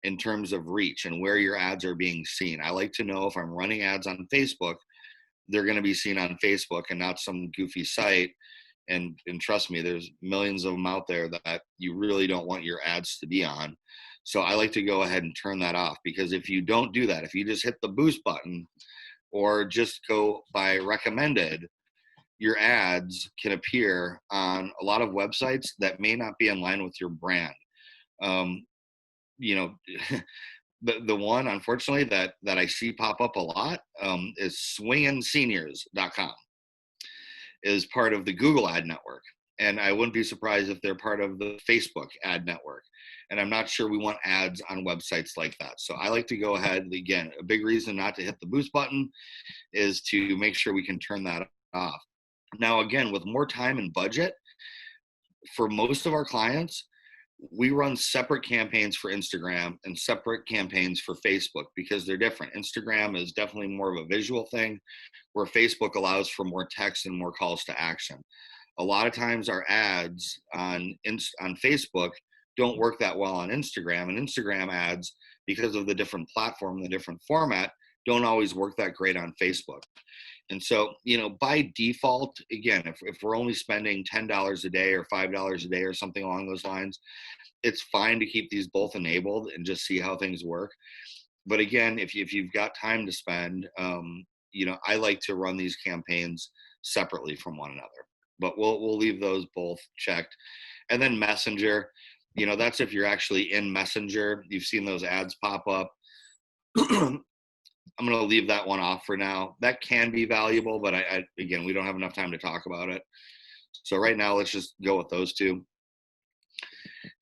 Speaker 3: in terms of reach and where your ads are being seen. I like to know if I'm running ads on Facebook, they're going to be seen on Facebook and not some goofy site. And trust me, there's millions of them out there that you really don't want your ads to be on. So I like to go ahead and turn that off, because if you don't do that, if you just hit the boost button or just go by recommended, your ads can appear on a lot of websites that may not be in line with your brand. The one, unfortunately, that I see pop up a lot is swinginseniors.com, is part of the Google ad network. And I wouldn't be surprised if they're part of the Facebook ad network. And I'm not sure we want ads on websites like that. So I like to go ahead, again, a big reason not to hit the boost button is to make sure we can turn that off. Now, again, with more time and budget, for most of our clients, we run separate campaigns for Instagram and separate campaigns for Facebook because they're different. Instagram is definitely more of a visual thing, where Facebook allows for more text and more calls to action. A lot of times our ads on Facebook don't work that well on Instagram, and Instagram ads, because of the different platform, the different format, don't always work that great on Facebook. And so, by default, again, if we're only spending $10 a day or $5 a day or something along those lines, it's fine to keep these both enabled and just see how things work. But again, if you've got time to spend, I like to run these campaigns separately from one another. But we'll leave those both checked. And then Messenger, that's if you're actually in Messenger. You've seen those ads pop up. I'm going to leave that one off for now. That can be valuable, but again, we don't have enough time to talk about it. So right now, let's just go with those two.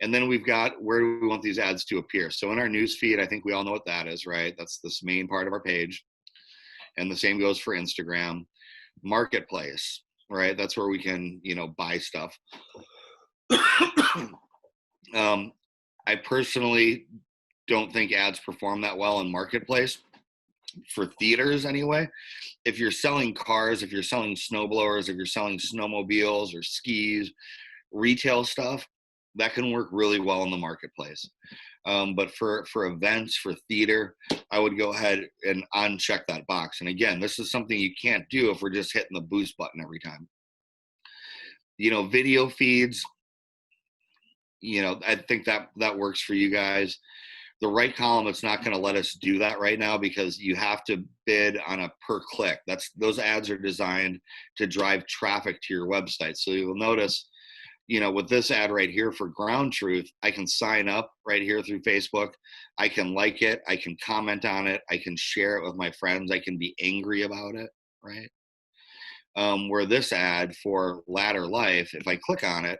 Speaker 3: And then we've got, where do we want these ads to appear? So in our news feed, I think we all know what that is, right? That's this main part of our page. And the same goes for Instagram. Marketplace, right? That's where we can, buy stuff. I personally don't think ads perform that well in Marketplace. For theaters anyway. If you're selling cars, if you're selling snowblowers, if you're selling snowmobiles or skis, retail stuff, that can work really well in the Marketplace. But for events, for theater, I would go ahead and uncheck that box. And again, this is something you can't do if we're just hitting the boost button every time. Video feeds, I think that works for you guys. The right column, it's not going to let us do that right now because you have to bid on a per click. Those ads are designed to drive traffic to your website. So you'll notice, with this ad right here for Ground Truth, I can sign up right here through Facebook. I can like it. I can comment on it. I can share it with my friends. I can be angry about it, right? Where this ad for Ladder Life, if I click on it,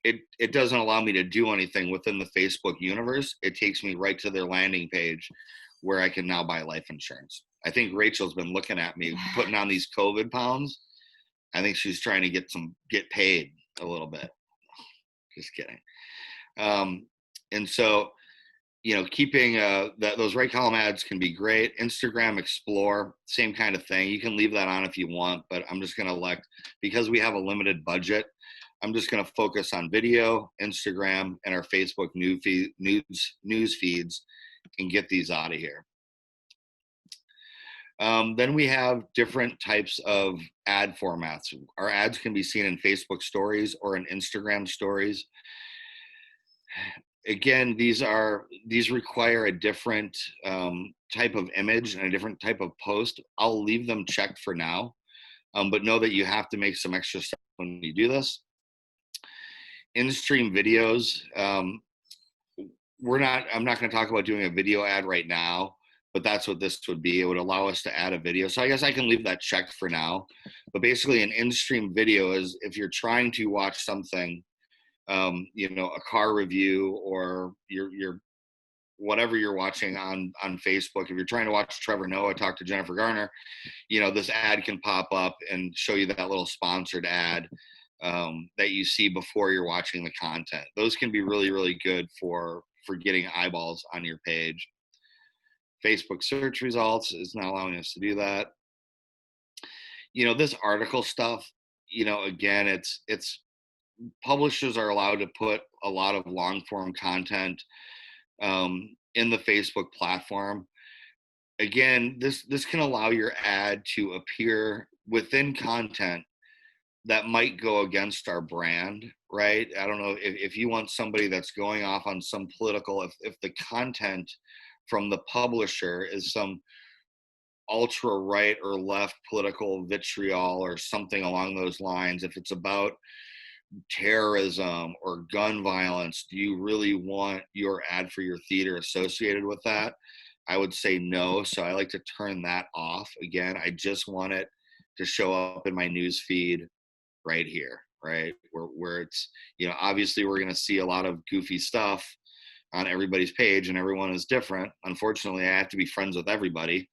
Speaker 3: it doesn't allow me to do anything within the Facebook universe. It takes me right to their landing page where I can now buy life insurance. I think Rachel's been looking at me putting on these COVID pounds. I think she's trying to get paid a little bit. Just kidding. And so, keeping those right column ads can be great. Instagram Explore, same kind of thing. You can leave that on if you want, but I'm just going to elect, because we have a limited budget, I'm just going to focus on video, Instagram, and our Facebook news feeds and get these out of here. Then we have different types of ad formats. Our ads can be seen in Facebook stories or in Instagram stories. Again, these require a different type of image and a different type of post. I'll leave them checked for now, but know that you have to make some extra steps when you do this. In-stream videos, I'm not going to talk about doing a video ad right now, but that's what this would be. It would allow us to add a video. So I guess I can leave that checked for now. But basically an in-stream video is if you're trying to watch something, a car review, or your whatever you're watching on Facebook. If you're trying to watch Trevor Noah talk to Jennifer Garner, this ad can pop up and show you that little sponsored ad that you see before you're watching the content. Those can be really, really good for getting eyeballs on your page. Facebook search results is not allowing us to do that. This article stuff, again, it's publishers are allowed to put a lot of long form content in the Facebook platform. Again, this can allow your ad to appear within content that might go against our brand, right? I don't know if you want somebody that's going off on some political, if the content from the publisher is some ultra right or left political vitriol or something along those lines, if it's about terrorism or gun violence, do you really want your ad for your theater associated with that? I would say no. So I like to turn that off. Again, I just want it to show up in my news feed right here, right? Where it's, obviously we're going to see a lot of goofy stuff on everybody's page and everyone is different. Unfortunately, I have to be friends with everybody.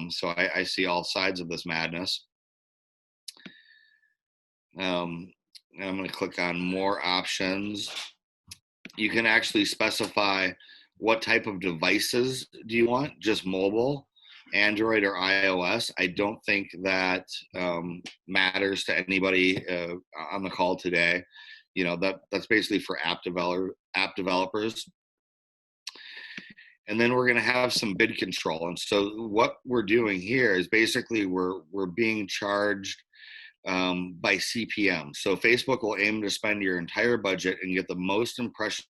Speaker 3: So I see all sides of this madness. I'm going to click on more options. You can actually specify what type of devices do you want, just mobile, Android, or iOS. I don't think that matters to anybody on the call today. That's basically for app developers. And then we're going to have some bid control. And so what we're doing here is basically we're being charged by CPM. So Facebook will aim to spend your entire budget and get the most impressions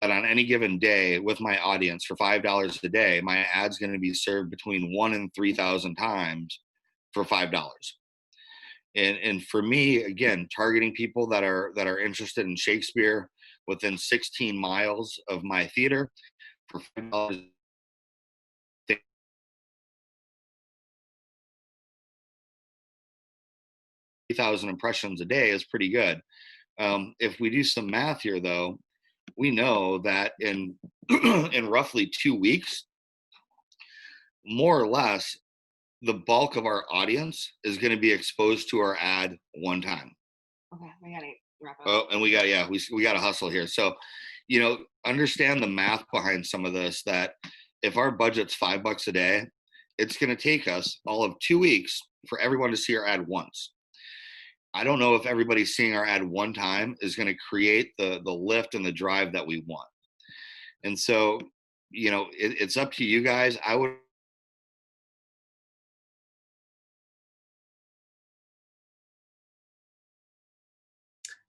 Speaker 3: on any given day with my audience for $5 a day. My ad's going to be served between 1,000 and 3,000 times for $5. And for me, again, targeting people that are interested in Shakespeare within 16 miles of my theater for $5, 3,000 impressions a day is pretty good. If we do some math here, though, we know that in in roughly 2 weeks, more or less, the bulk of our audience is going to be exposed to our ad one time.
Speaker 4: Okay, we gotta wrap up.
Speaker 3: Oh, and we got to hustle here. So, understand the math behind some of this, that if our budget's $5 a day, it's going to take us all of 2 weeks for everyone to see our ad once. I don't know if everybody seeing our ad one time is going to create the lift and the drive that we want. And so, it's up to you guys. I would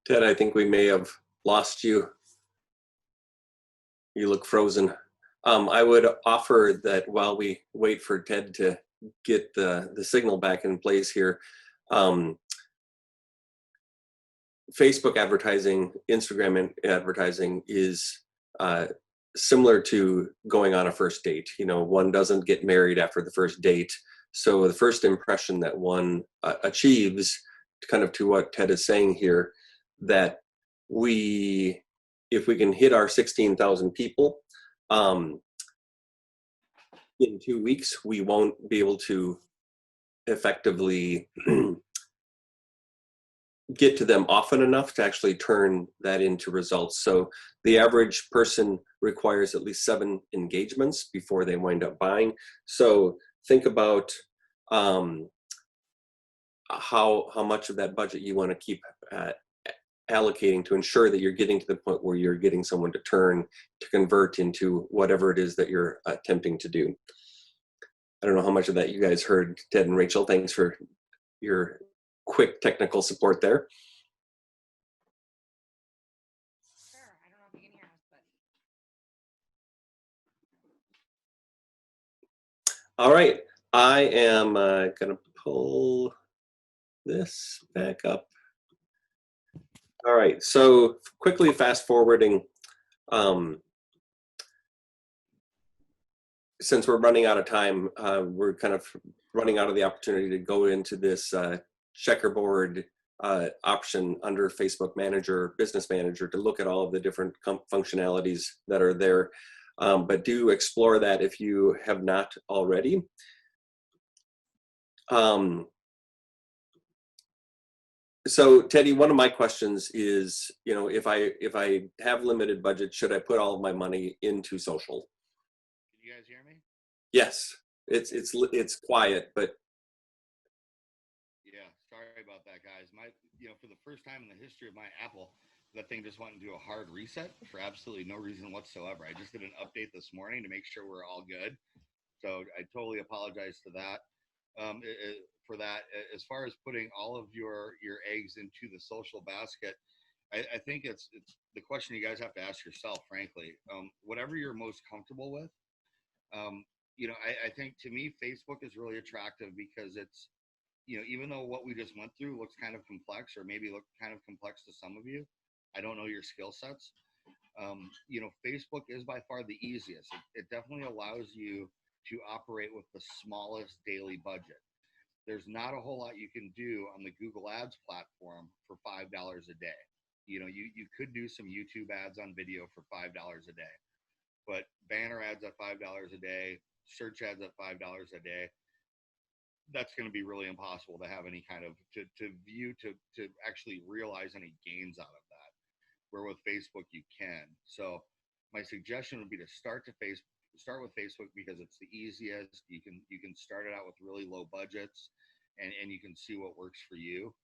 Speaker 2: Ted, I think we may have lost you. You look frozen. I would offer that while we wait for Ted to get the signal back in place here, Facebook advertising, Instagram advertising is similar to going on a first date. You know, one doesn't get married after the first date. So the first impression that one achieves, kind of to what Ted is saying here, that if we can hit our 16,000 people in 2 weeks, we won't be able to effectively get to them often enough to actually turn that into results. So the average person requires at least 7 engagements before they wind up buying. So think about how much of that budget you want to keep allocating to ensure that you're getting to the point where you're getting someone to convert into whatever it is that you're attempting to do. I don't know how much of that you guys heard, Ted and Rachel. Thanks for your quick technical support there.
Speaker 4: Sure. I don't know if you can hear us, but.
Speaker 2: All right. I am going to pull this back up. All right. So quickly fast forwarding. Since we're running out of time, we're kind of running out of the opportunity to go into this checkerboard option under Facebook Manager, Business Manager, to look at all of the different functionalities that are there. But do explore that if you have not already. So Teddy, one of my questions is, you know, if I have limited budget, should I put all of my money into social?
Speaker 3: Can you guys hear me?
Speaker 2: Yes, it's quiet, but
Speaker 3: Yeah, sorry about that, guys. For the first time in the history of my Apple, that thing just went into a hard reset for absolutely no reason whatsoever. I just did an update this morning to make sure we're all good. So I totally apologize for that. As far as putting all of your eggs into the social basket, I think it's the question you guys have to ask yourself, frankly. Whatever you're most comfortable with. I think to me, Facebook is really attractive because it's, even though what we just went through looks kind of complex, or maybe look kind of complex to some of you, I don't know your skill sets. Facebook is by far the easiest. It definitely allows you to operate with the smallest daily budget. There's not a whole lot you can do on the Google Ads platform for $5 a day. You could do some YouTube ads on video for $5 a day, but banner ads at $5 a day, search ads at $5 a day, that's going to be really impossible to have any kind of to actually realize any gains out of that. Where with Facebook you can. So my suggestion would be to start with Facebook because it's the easiest. You can start it out with really low budgets, and you can see what works for you.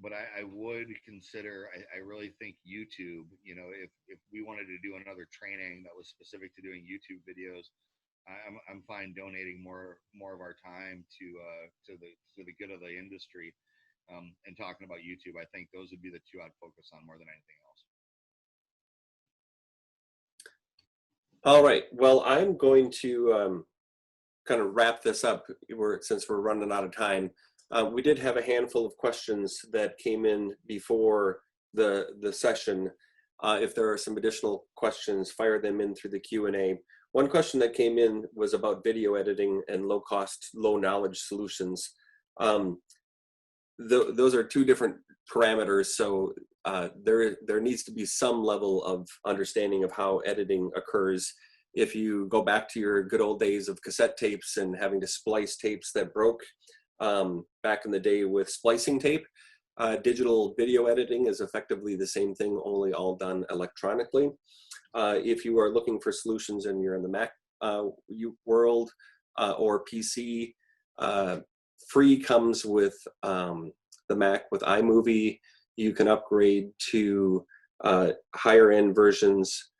Speaker 3: But I would consider. I really think YouTube. If we wanted to do another training that was specific to doing YouTube videos, I'm fine donating more of our time to the good of the industry, and talking about YouTube. I think those would be the two I'd focus on more than anything else.
Speaker 2: all right. Well, I'm going to kind of wrap this up. Since we're running out of time, we did have a handful of questions that came in before the session. If there are some additional questions, fire them in through the Q&A. One question that came in was about video editing and low-cost, low-knowledge solutions. Those are two different parameters, so there needs to be some level of understanding of how editing occurs. If you go back to your good old days of cassette tapes and having to splice tapes that broke back in the day with splicing tape, digital video editing is effectively the same thing, only all done electronically. If you are looking for solutions and you're in the Mac world or PC, free comes with the Mac with iMovie. You can upgrade to higher end versions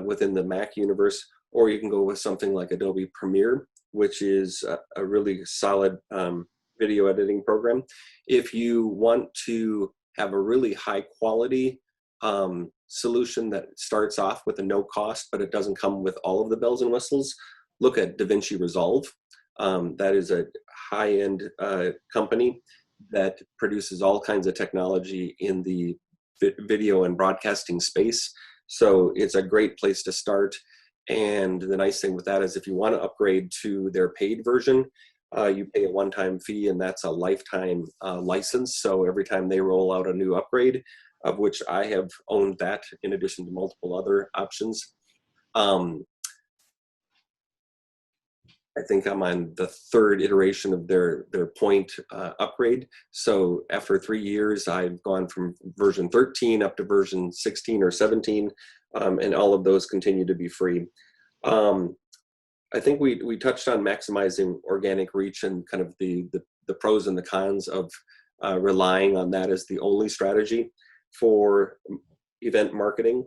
Speaker 2: within the Mac universe, or you can go with something like Adobe Premiere, which is a really solid video editing program. If you want to have a really high quality solution that starts off with a no cost, but it doesn't come with all of the bells and whistles, look at DaVinci Resolve. That is a high-end company that produces all kinds of technology in the video and broadcasting space. So it's a great place to start. And the nice thing with that is if you want to upgrade to their paid version, you pay a one-time fee, and that's a lifetime license. So every time they roll out a new upgrade, of which I have owned that in addition to multiple other options. I think I'm on the third iteration of their point upgrade. So after 3 years, I've gone from version 13 up to version 16 or 17, and all of those continue to be free. I think we touched on maximizing organic reach and kind of the pros and the cons of relying on that as the only strategy for event marketing.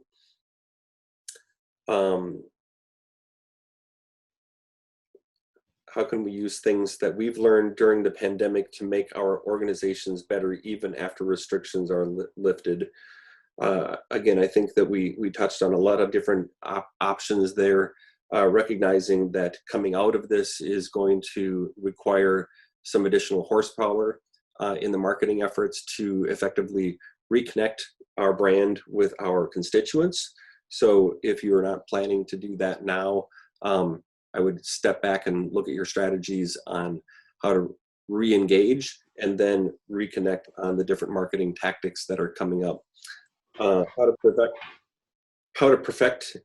Speaker 2: How can we use things that we've learned during the pandemic to make our organizations better even after restrictions are lifted? Again, I think that we touched on a lot of different options there, recognizing that coming out of this is going to require some additional horsepower in the marketing efforts to effectively reconnect our brand with our constituents. So if you're not planning to do that now, I would step back and look at your strategies on how to re-engage and then reconnect on the different marketing tactics that are coming up. How perfect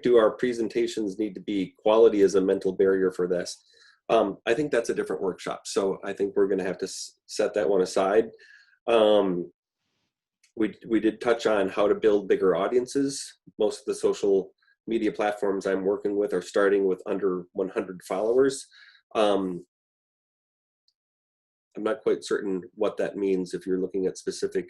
Speaker 2: do our presentations need to be? Quality is a mental barrier for this. I think that's a different workshop. So I think we're going to have to set that one aside. We did touch on how to build bigger audiences. Most of the social media platforms I'm working with are starting with under 100 followers. I'm not quite certain what that means if you're looking at specific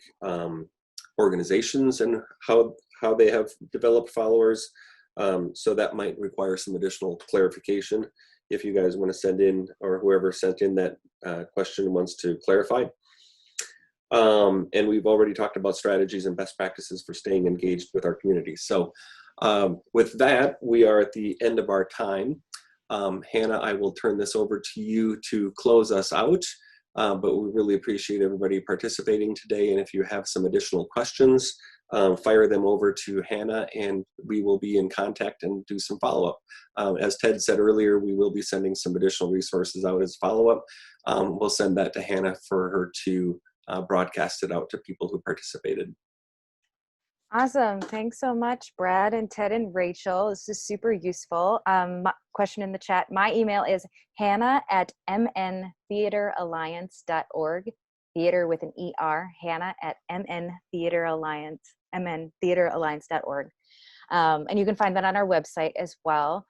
Speaker 2: organizations and how they have developed followers. So that might require some additional clarification if you guys want to send in, or whoever sent in that question wants to clarify. And we've already talked about strategies and best practices for staying engaged with our community. So with that, we are at the end of our time. Hannah, I will turn this over to you to close us out, but we really appreciate everybody participating today. And if you have some additional questions, fire them over to Hannah and we will be in contact and do some follow-up. As Ted said earlier, we will be sending some additional resources out as follow-up. We'll send that to Hannah for her to broadcast it out to people who participated.
Speaker 1: Awesome. Thanks so much, Brad and Ted and Rachel. This is super useful. Question in the chat. My email is hannah@mntheateralliance.org. Theater with an ER. hannah@mntheateralliance.org. And you can find that on our website as well.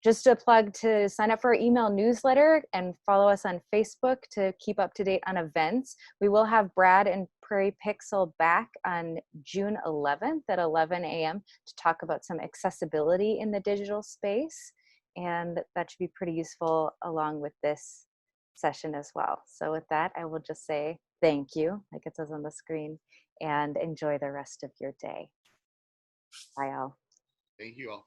Speaker 1: Just a plug to sign up for our email newsletter and follow us on Facebook to keep up to date on events. We will have Brad and Prairie Pixel back on June 11th at 11 a.m. to talk about some accessibility in the digital space. And that should be pretty useful along with this session as well. So with that, I will just say thank you, like it says on the screen, and enjoy the rest of your day. Bye all.
Speaker 3: Thank you all.